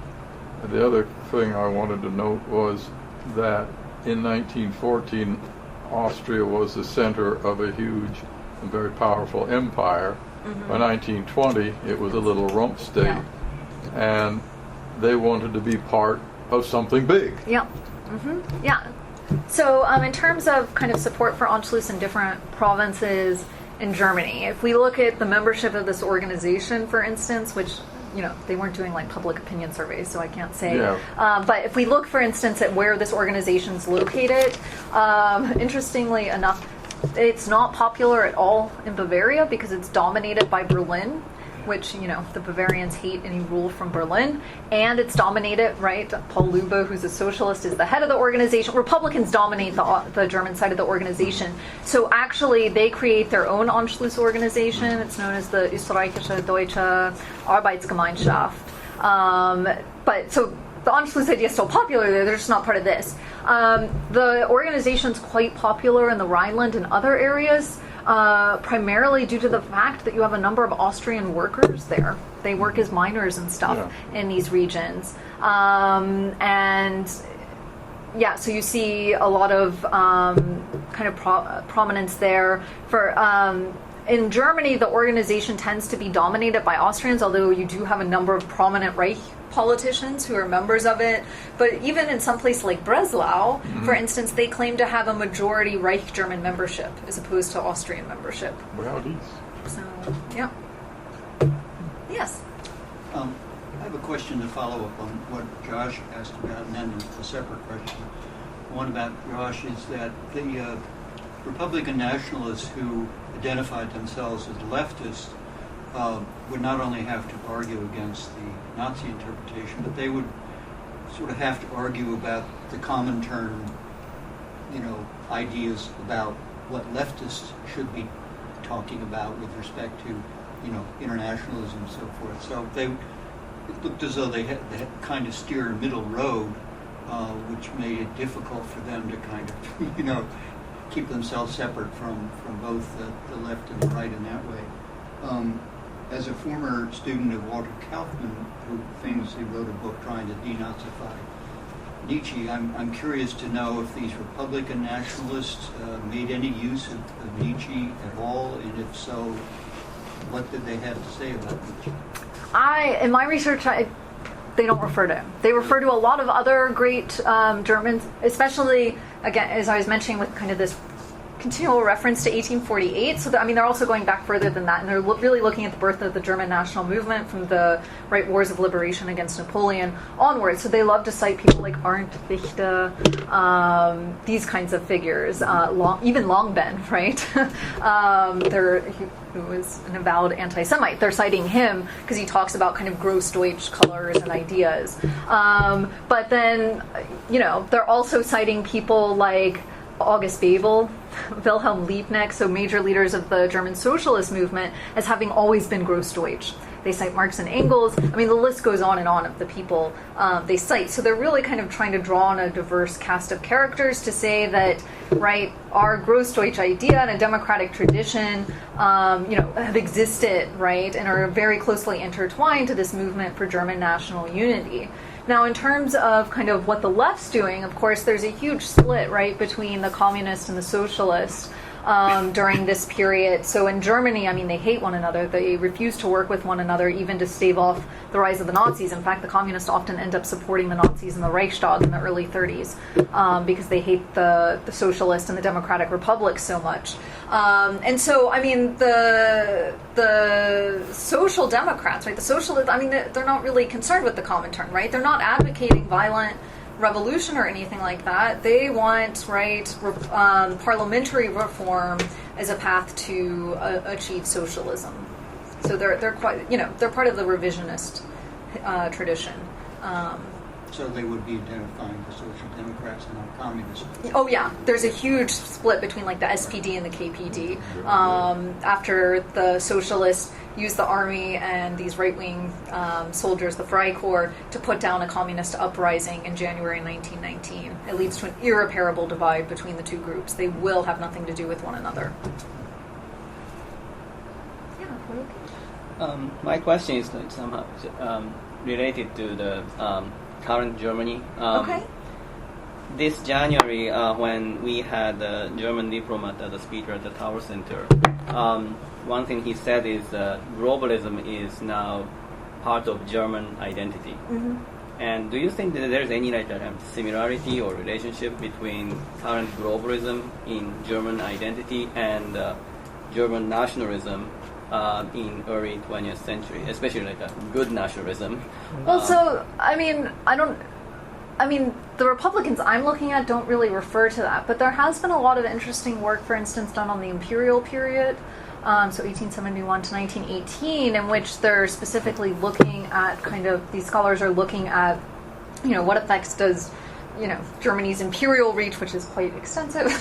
The other thing I wanted to note was that in 1914, Austria was the center of a huge and very powerful empire. By 1920, it was a little rump state, and they wanted to be part of something big. Yeah. Yeah. So in terms of kind of support for Anschluss in different provinces in Germany, if we look at the membership of this organization, for instance, which, they weren't doing like public opinion surveys, so I can't say. Yeah. But if we look, for instance, at where this organization's located, interestingly enough, it's not popular at all in Bavaria because it's dominated by Berlin, which, the Bavarians hate any rule from Berlin. And it's dominated, right? Paul Löbe, who's a socialist, is the head of the organization. Republicans dominate the German side of the organization. So actually, they create their own Anschluss organization. It's known as the Österreichische Deutsche Arbeitsgemeinschaft. But so the Anschluss idea is still popular there. They're just not part of this. The organization's quite popular in the Rhineland and other areas. Primarily due to the fact that you have a number of Austrian workers there. They work as miners and stuff in these regions. So you see a lot of kind of prominence there. In Germany, the organization tends to be dominated by Austrians, although you do have a number of prominent Reich politicians who are members of it. But even in some place like Breslau, for instance, they claim to have a majority Reich German membership as opposed to Austrian membership. Well, So, yeah. Yes? I have a question to follow up on what Josh asked about, and then a separate question. One about Josh is that the Republican nationalists who identified themselves as leftists would not only have to argue against the Nazi interpretation, but they would sort of have to argue about the Comintern, ideas about what leftists should be talking about with respect to, internationalism and so forth. So it looked as though they had kind of steer a middle road, which made it difficult for them to kind of, keep themselves separate from both the left and the right in that way. As a former student of Walter Kaufmann, who famously wrote a book trying to denazify Nietzsche, I'm curious to know if these Republican nationalists made any use of Nietzsche at all, and if so, what did they have to say about Nietzsche? In my research, they don't refer to him. They refer to a lot of other great Germans, especially, again, as I was mentioning, with kind of this continual reference to 1848. So, they're also going back further than that, and they're really looking at the birth of the German national movement from the wars of liberation against Napoleon onwards. So they love to cite people like Arndt, Fichte, these kinds of figures, even Longben, right? Who was an avowed anti-Semite. They're citing him because he talks about kind of Grossdeutsch colors and ideas. But then, they're also citing people like August Bebel, Wilhelm Liebknecht, so major leaders of the German socialist movement, as having always been Grossdeutsch. They cite Marx and Engels. The list goes on and on of the people they cite. So they're really kind of trying to draw on a diverse cast of characters to say that, right, our Grossdeutsch idea and a democratic tradition, have existed, right, and are very closely intertwined to this movement for German national unity. Now, in terms of kind of what the left's doing, of course, there's a huge split, right, between the communists and the socialists during this period. So in Germany, they hate one another. They refuse to work with one another, even to stave off the rise of the Nazis. In fact, the communists often end up supporting the Nazis in the Reichstag in the early 30s because they hate the socialist and the democratic republic so much. And so, the social democrats, right, the socialists, they're not really concerned with the Comintern, right? They're not advocating violent revolution or anything like that. They want, right, parliamentary reform as a path to achieve socialism. So they're quite, they're part of the revisionist tradition. So they would be identifying the Social Democrats and not communists. Oh yeah, there's a huge split between like the SPD and the KPD. After the socialists used the army and these right-wing soldiers, the Freikorps, to put down a communist uprising in January 1919. It leads to an irreparable divide between the two groups. They will have nothing to do with one another. Yeah, My question is like somehow related to the current Germany. Okay. This January, when we had the German diplomat at the speaker at the Tower Center, one thing he said is globalism is now part of German identity. Mm-hmm. And do you think that there's any like similarity or relationship between current globalism in German identity and German nationalism in early 20th century, especially like a good nationalism? Well, so, the Republicans I'm looking at don't really refer to that, but there has been a lot of interesting work, for instance, done on the imperial period, so 1871 to 1918, in which they're specifically looking at these scholars are looking at, what effects does, Germany's imperial reach, which is quite extensive,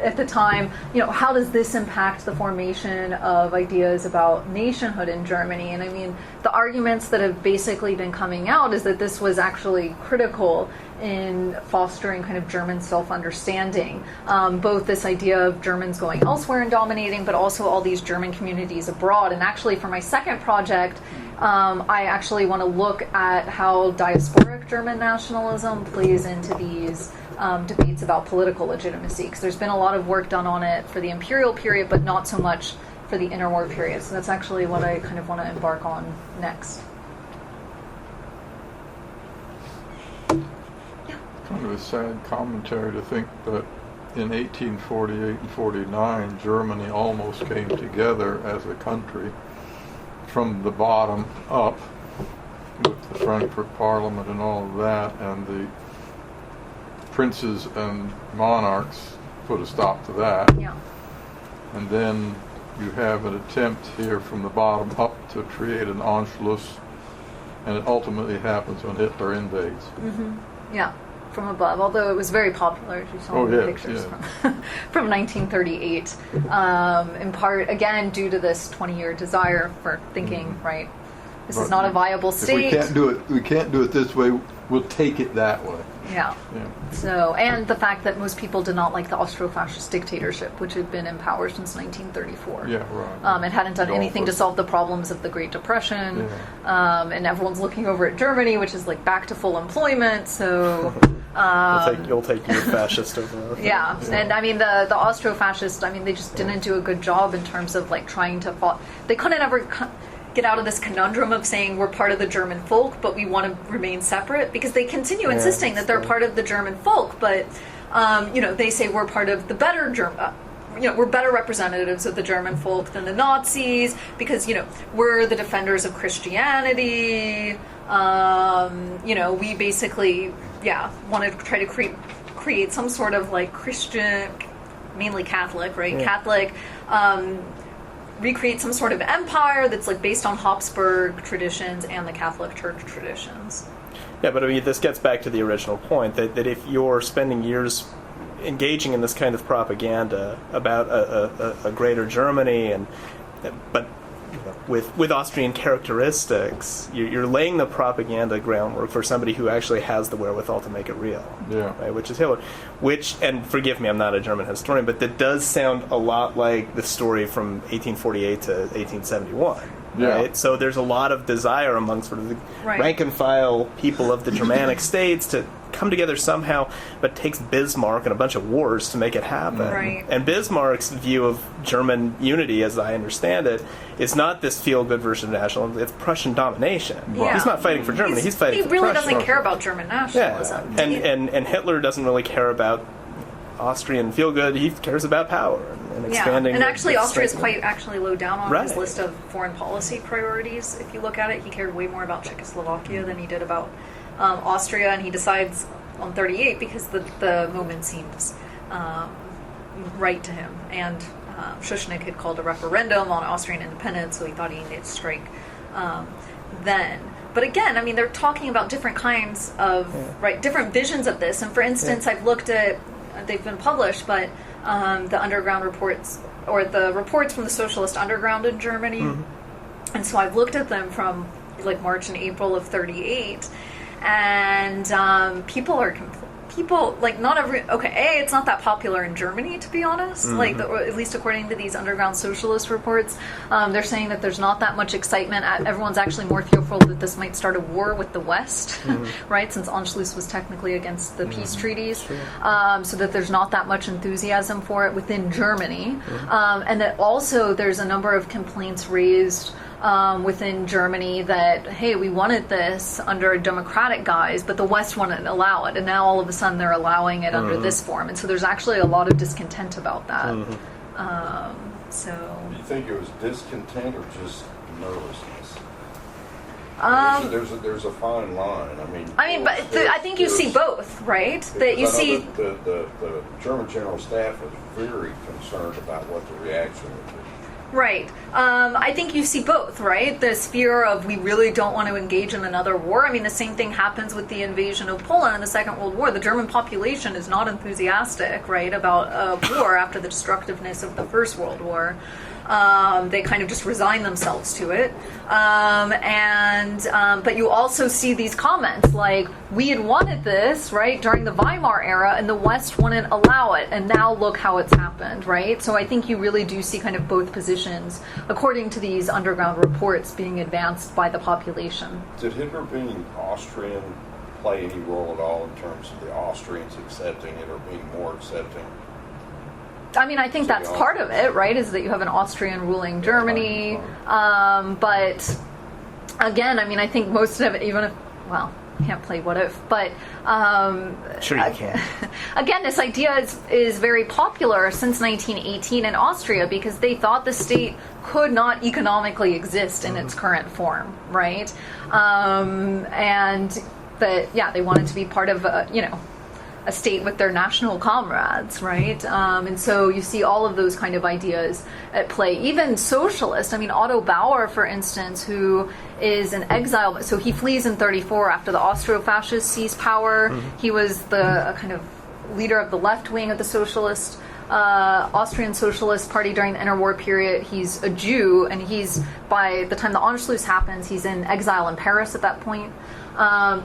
at the time, how does this impact the formation of ideas about nationhood in Germany? And I mean, the arguments that have basically been coming out is that this was actually critical in fostering kind of German self-understanding, both this idea of Germans going elsewhere and dominating, but also all these German communities abroad. And actually, for my second project, I actually want to look at how diasporic German nationalism plays into these debates about political legitimacy, because there's been a lot of work done on it for the imperial period, but not so much for the interwar period. So that's actually what I kind of want to embark on next. Yeah. Kind of a sad commentary to think that in 1848 and 49, Germany almost came together as a country from the bottom up with the Frankfurt Parliament and all of that, and the princes and monarchs put a stop to that. Yeah. And then you have an attempt here from the bottom up to create an Anschluss, and it ultimately happens when Hitler invades. Mm-hmm. Yeah, from above, although it was very popular, as you saw in the pictures from 1938, in part, again, due to this 20-year desire for thinking, right, this is not a viable state. If we can't do it this way, we'll take it that way. Yeah. So, and the fact that most people did not like the Austro-fascist dictatorship, which had been in power since 1934. Yeah, right. It hadn't done anything to solve the problems of the Great Depression. Yeah. And everyone's looking over at Germany, which is like back to full employment. So, you'll take your fascist over. Yeah. And I mean the Austro-fascists. I mean they just didn't do a good job in terms of like trying to. They couldn't ever get out of this conundrum of saying we're part of the German folk, but we want to remain separate, because they continue insisting that they're part of the German folk, but they say we're part of the better German. We're better representatives of the German folk than the Nazis, because we're the defenders of Christianity. We basically want to try to create some sort of like Christian, mainly Catholic, right? Yeah. Catholic. Recreate some sort of empire that's like based on Habsburg traditions and the Catholic Church traditions. Yeah, but I mean, this gets back to the original point that if you're spending years engaging in this kind of propaganda about a greater Germany, but with Austrian characteristics, you're laying the propaganda groundwork for somebody who actually has the wherewithal to make it real. Yeah. Right, which is Hitler. Which, and forgive me, I'm not a German historian, but that does sound a lot like the story from 1848 to 1871. Yeah. Right? So there's a lot of desire among sort of the rank and file people of the Germanic states to come together somehow, but it takes Bismarck and a bunch of wars to make it happen. Right. And Bismarck's view of German unity, as I understand it, is not this feel-good version of nationalism, it's Prussian domination. Yeah. He's not fighting for Germany, he's fighting for He really Prussia. doesn't care about German nationalism. Yeah. And Hitler doesn't really care about Austrian feel-good, he cares about power and expanding. And actually Austria is quite actually low down on his Right. list of foreign policy priorities. If you look at it, he cared way more about Czechoslovakia than he did about Austria, and he decides on 38 because the moment seems right to him. And Schuschnigg had called a referendum on Austrian independence, so he thought he needed to strike then. But again, I mean, they're talking about different kinds of, different visions of this. And for instance, I've looked at, they've been published, but the underground reports, or the reports from the socialist underground in Germany. Mm-hmm. And so I've looked at them from like March and April of 38. And people are people, like, not every, okay, it's not that popular in Germany, to be honest, like, at least according to these underground socialist reports. They're saying that there's not that much excitement. Everyone's actually more fearful that this might start a war with the West, right, since Anschluss was technically against the peace treaties, so that there's not that much enthusiasm for it within Germany, and that also there's a number of complaints raised within Germany that, hey, we wanted this under a democratic guise, but the West wouldn't allow it, and now all of a sudden they're allowing it under this form, and so there's actually a lot of discontent about that. So, do you think it was discontent or just nervousness? There's a fine line. I think you see both, right? That you see the German General Staff was very concerned about what the reaction would be. Right. I think you see both, right? This fear of we really don't want to engage in another war. I mean, the same thing happens with the invasion of Poland in the Second World War. The German population is not enthusiastic, right, about a war after the destructiveness of the First World War. They kind of just resign themselves to it. But you also see these comments like, we had wanted this, right, during the Weimar era, and the West wouldn't allow it, and now look how it's happened, right? So I think you really do see kind of both positions, according to these underground reports, being advanced by the population. Did Hitler being Austrian play any role at all in terms of the Austrians accepting it or being more accepting? I mean, I think that's part of it, right, is that you have an Austrian ruling Germany. But again, I mean, I think most of it, even if, well, can't play what if, but sure you can. Again, this idea is very popular since 1918 in Austria because they thought the state could not economically exist in its current form, right? And that, yeah, they wanted to be part of, a state with their national comrades, right? And so you see all of those kind of ideas at play. Even socialists, I mean, Otto Bauer, for instance, who is an exile, so he flees in 1934 after the Austro-fascists seized power. He was the kind of leader of the left wing of the socialist Austrian Socialist Party during the interwar period. He's a Jew, and he's, by the time the Anschluss happens, he's in exile in Paris at that point.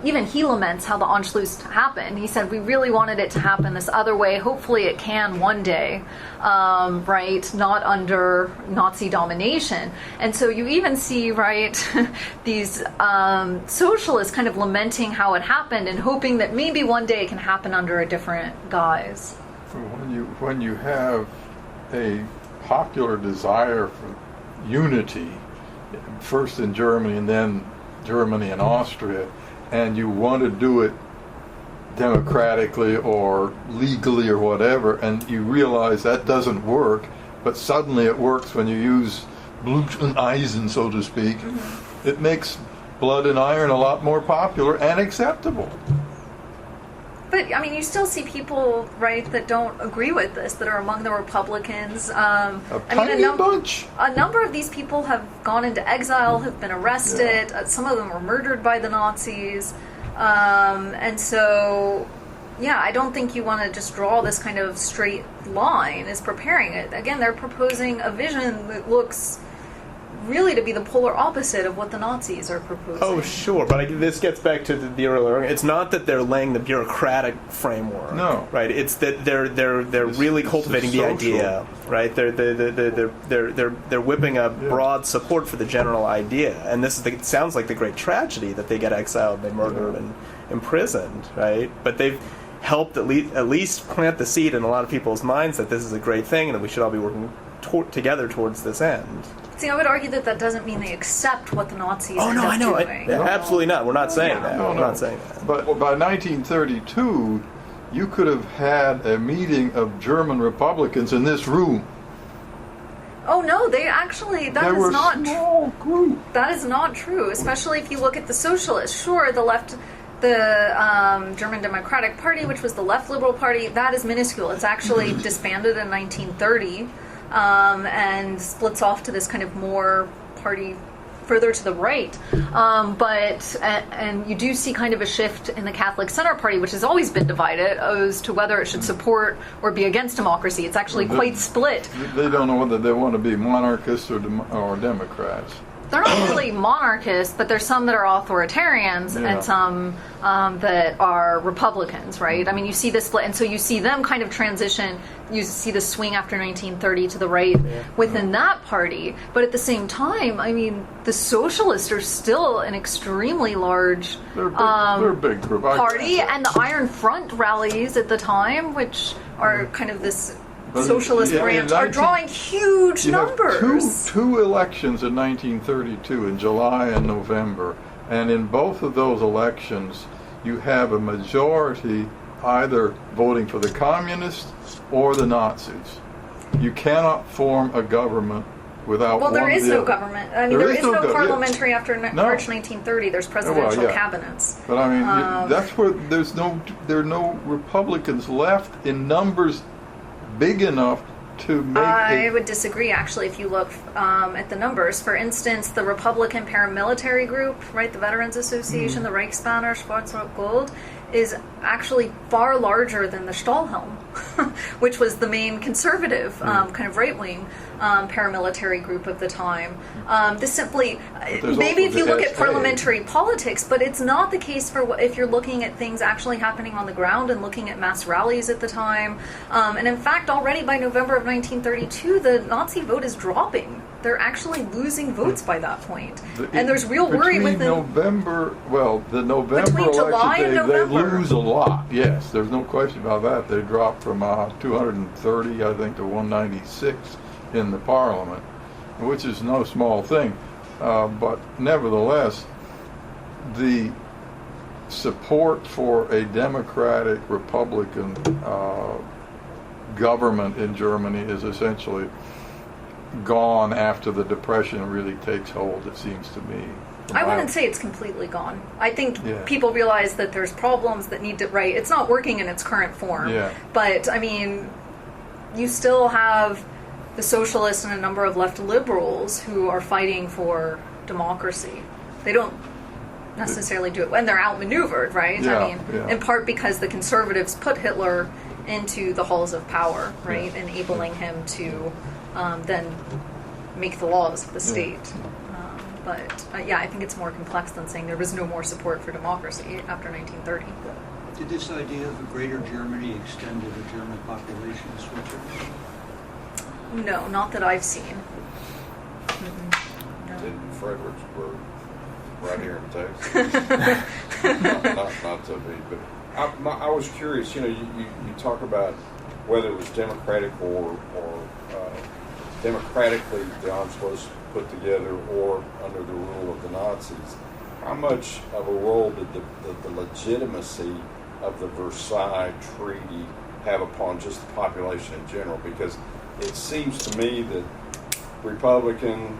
Even he laments how the Anschluss happened. He said, we really wanted it to happen this other way. Hopefully it can one day, right, not under Nazi domination. And so you even see, right, these socialists kind of lamenting how it happened and hoping that maybe one day it can happen under a different guise. When you have a popular desire for unity, first in Germany and then Germany and Austria, and you want to do it democratically or legally or whatever, and you realize that doesn't work, but suddenly it works when you use Blut und Eisen, so to speak, it makes blood and iron a lot more popular and acceptable. But, I mean, you still see people, right, that don't agree with this, that are among the Republicans. A bunch. A number of these people have gone into exile, have been arrested. Yeah. Some of them were murdered by the Nazis. And so, yeah, I don't think you want to just draw this kind of straight line as preparing it. Again, they're proposing a vision that looks really to be the polar opposite of what the Nazis are proposing. Oh, sure, but this gets back to the earlier. It's not that they're laying the bureaucratic framework. No, right. It's that they're really cultivating the idea. Right. They're whipping up broad support for the general idea, and it sounds like the great tragedy that they get exiled, they murdered, and imprisoned. Right. But they've helped at least plant the seed in a lot of people's minds that this is a great thing and that we should all be working together towards this end. See, I would argue that doesn't mean they accept what the Nazis end up doing. Absolutely not. We're not saying that. We're not saying that. But by 1932, you could have had a meeting of German Republicans in this room. Oh no, they actually, that is not small group. That is not true, especially if you look at the socialists. Sure, the left, the German Democratic Party, which was the left liberal party, that is minuscule. It's actually disbanded in 1930. And splits off to this kind of more party further to the right. And you do see kind of a shift in the Catholic Center Party, which has always been divided as to whether it should support or be against democracy. It's actually quite split. They don't know whether they want to be monarchists or Democrats. they're not really monarchists, but there's some that are authoritarians and some that are Republicans, right? I mean, you see this split, and so you see them kind of transition. You see the swing after 1930 to the right within that party, but at the same time, I mean, the socialists are still an extremely large They're a big group. party, and the Iron Front rallies at the time, which are kind of this socialist branch, are drawing huge numbers. Two elections in 1932 in July and November, and in both of those elections you have a majority either voting for the communists or the Nazis. You cannot form a government without well, one there is of the no other. government. I mean, there is no parliamentary after March No. 1930. There's presidential cabinets. But I mean, that's where there are no Republicans left in numbers big enough to make. I would disagree, actually, if you look at the numbers. For instance, the Republican paramilitary group, right, the Veterans Association, the Reichsbanner, Schwarz-Rot Gold, is actually far larger than the Stahlhelm, which was the main conservative, kind of right-wing paramilitary group of the time. This simply, maybe if you look at parliamentary politics, but it's not the case for if you're looking at things actually happening on the ground and looking at mass rallies at the time. And in fact, already by November of 1932, the Nazi vote is dropping. They're actually losing votes by that point. And there's real worry within November, the November between July election and day, November. they lose a lot. Yes, there's no question about that. They dropped from 230, I think, to 196 in the parliament, which is no small thing. But nevertheless, the support for a democratic Republican government in Germany is essentially gone after the Depression really takes hold, it seems to me. I wouldn't say it's completely gone. I think people realize that there's problems that need to right. It's not working in its current form. Yeah. But I mean, you still have the socialists and a number of left liberals who are fighting for democracy. They don't necessarily do it when they're outmaneuvered, right? Yeah, I mean, in part because the conservatives put Hitler into the halls of power, right, enabling him to then make the laws of the state. But I think it's more complex than saying there was no more support for democracy after 1930. Did this idea of a greater Germany extend to the German population in Switzerland? No, not that I've seen. In Fredericksburg, right here in Texas. not to be, but I was curious. You talk about whether it was democratic or democratically the arms was put together or under the rule of the Nazis. How much of a role did the legitimacy of the Versailles Treaty have upon just the population in general? Because it seems to me that Republican,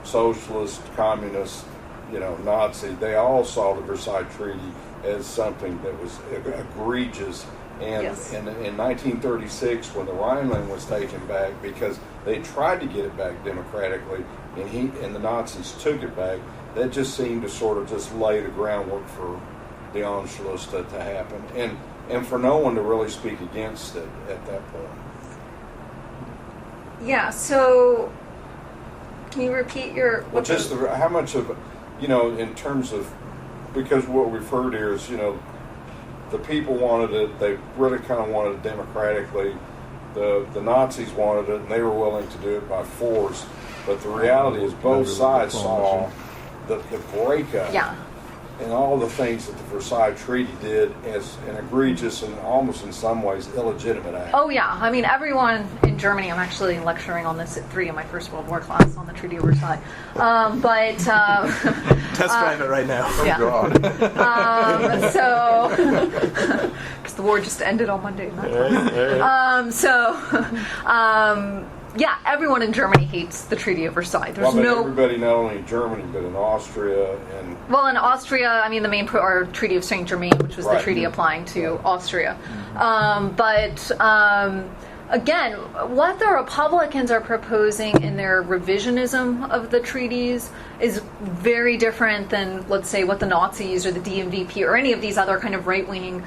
socialist, communist, Nazi, they all saw the Versailles Treaty as something that was egregious. And in 1936, when the Rhineland was taken back, because they tried to get it back democratically, and the Nazis took it back, that just seemed to sort of just lay the groundwork for the Anschluss to happen, and for no one to really speak against it at that point. Yeah. So, can you repeat your? Well, just how much of, in terms of, because what we've heard here is, the people wanted it. They really kind of wanted it democratically. The Nazis wanted it, and they were willing to do it by force. But the reality is, both sides saw the breakup and all the things that the Versailles Treaty did as an egregious and almost in some ways illegitimate act. Oh yeah, I mean everyone in Germany. I'm actually lecturing on this at 3 in my First World War class on the Treaty of Versailles. Test drive it right now. Yeah. Oh God. So, because the war just ended on Monday night. Everyone in Germany hates the Treaty of Versailles. There's everybody, not only in Germany but in Austria and. Well, in Austria, I mean, the main Treaty of Saint Germain, which was the treaty applying to Austria. again, what the Republicans are proposing in their revisionism of the treaties is very different than, let's say, what the Nazis or the DMVP or any of these other kind of right-wing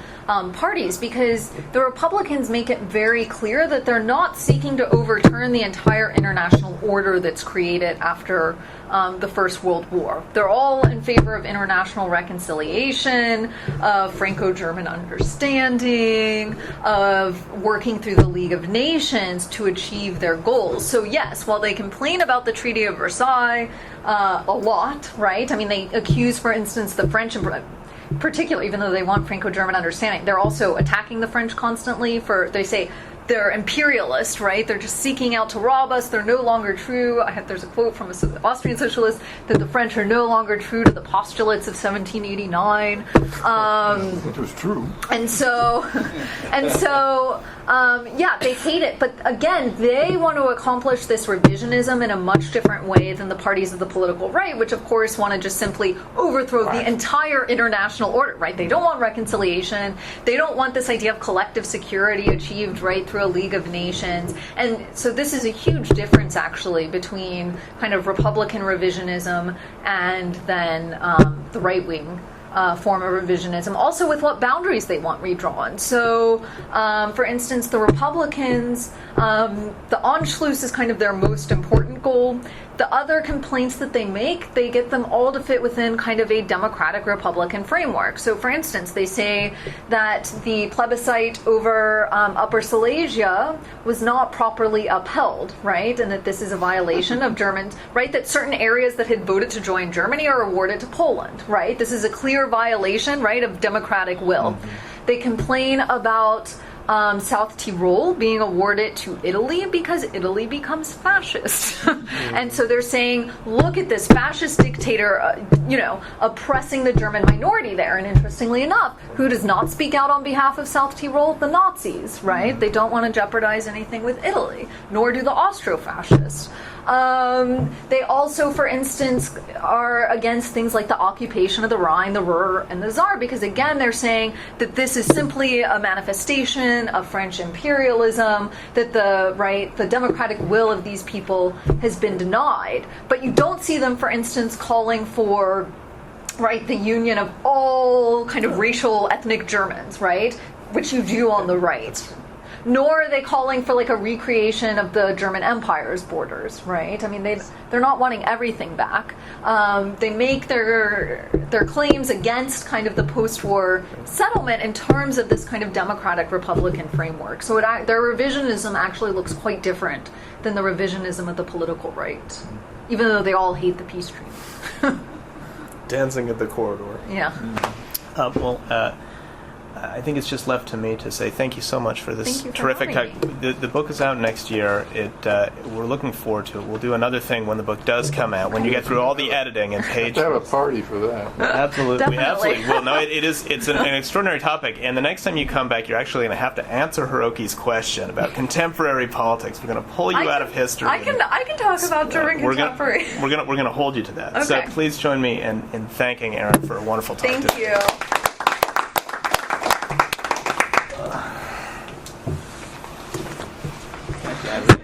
parties, because the Republicans make it very clear that they're not seeking to overturn the entire international order that's created after the First World War. They're all in favor of international reconciliation, of Franco-German understanding, of working through the League of Nations to achieve their goals. So yes, while they complain about the Treaty of Versailles a lot, right? I mean, they accuse, for instance, the French, particularly, even though they want Franco-German understanding, they're also attacking the French constantly for, they say, they're imperialist, right? They're just seeking out to rob us. They're no longer true. There's a quote from an Austrian socialist that the French are no longer true to the postulates of 1789. It was true. And so, yeah, they hate it. But again, they want to accomplish this revisionism in a much different way than the parties of the political right, which of course want to just simply overthrow the entire international order, right? They don't want reconciliation. They don't want this idea of collective security achieved, right, through a League of Nations. And so this is a huge difference, actually, between kind of Republican revisionism and then the right-wing form of revisionism, also with what boundaries they want redrawn. So, for instance, the Republicans, the Anschluss is kind of their most important goal. The other complaints that they make, they get them all to fit within kind of a democratic Republican framework. So, for instance, they say that the plebiscite over Upper Silesia was not properly upheld, right? And that this is a violation of Germans, right? That certain areas that had voted to join Germany are awarded to Poland, right? This is a clear violation, right, of democratic will. Mm-hmm. They complain about South Tyrol being awarded to Italy because Italy becomes fascist. And so they're saying, look at this fascist dictator, oppressing the German minority there. And interestingly enough, who does not speak out on behalf of South Tyrol? The Nazis, right? They don't want to jeopardize anything with Italy, nor do the Austro-fascists. They also, for instance, are against things like the occupation of the Rhine, the Ruhr, and the Saar, because again, they're saying that this is simply a manifestation of French imperialism, that the democratic will of these people has been denied. But you don't see them, for instance, calling for, right, the union of all kind of racial, ethnic Germans, right, which you do on the right. Nor are they calling for like a recreation of the German Empire's borders, right? I mean, they're not wanting everything back. They make their claims against kind of the post-war settlement in terms of this kind of democratic Republican framework. So their revisionism actually looks quite different than the revisionism of the political right, even though they all hate the peace treaty. Dancing at the corridor. Yeah. I think it's just left to me to say thank you so much for this terrific talk. The book is out next year. We're looking forward to it. We'll do another thing when the book does come out, when you get through all the editing and page. Have a party for that. Absolutely. Well, no, it's an extraordinary topic, and the next time you come back, you're actually going to have to answer Hiroki's question about contemporary politics. We're going to pull you out of history. I can talk about German contemporary. We're going to hold you to that. Okay. So please join me in thanking Erin for a wonderful talk. Thank you.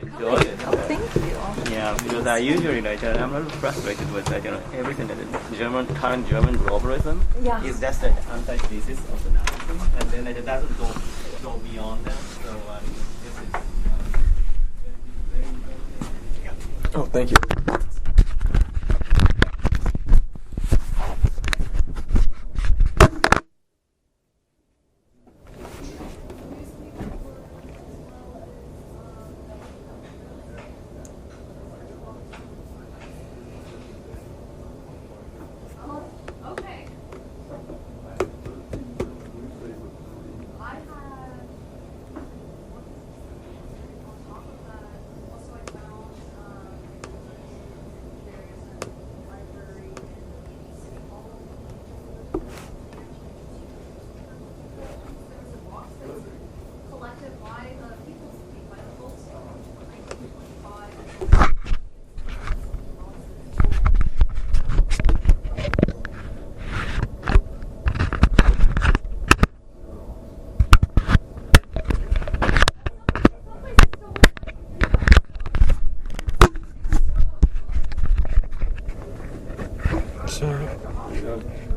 Enjoyed it. Oh, thank you. Yeah, because I usually I'm a little frustrated with that. Everything that the current German globalism is just an antithesis of the Nazism, and then it doesn't go beyond that. So this is very. Oh, thank you. sir.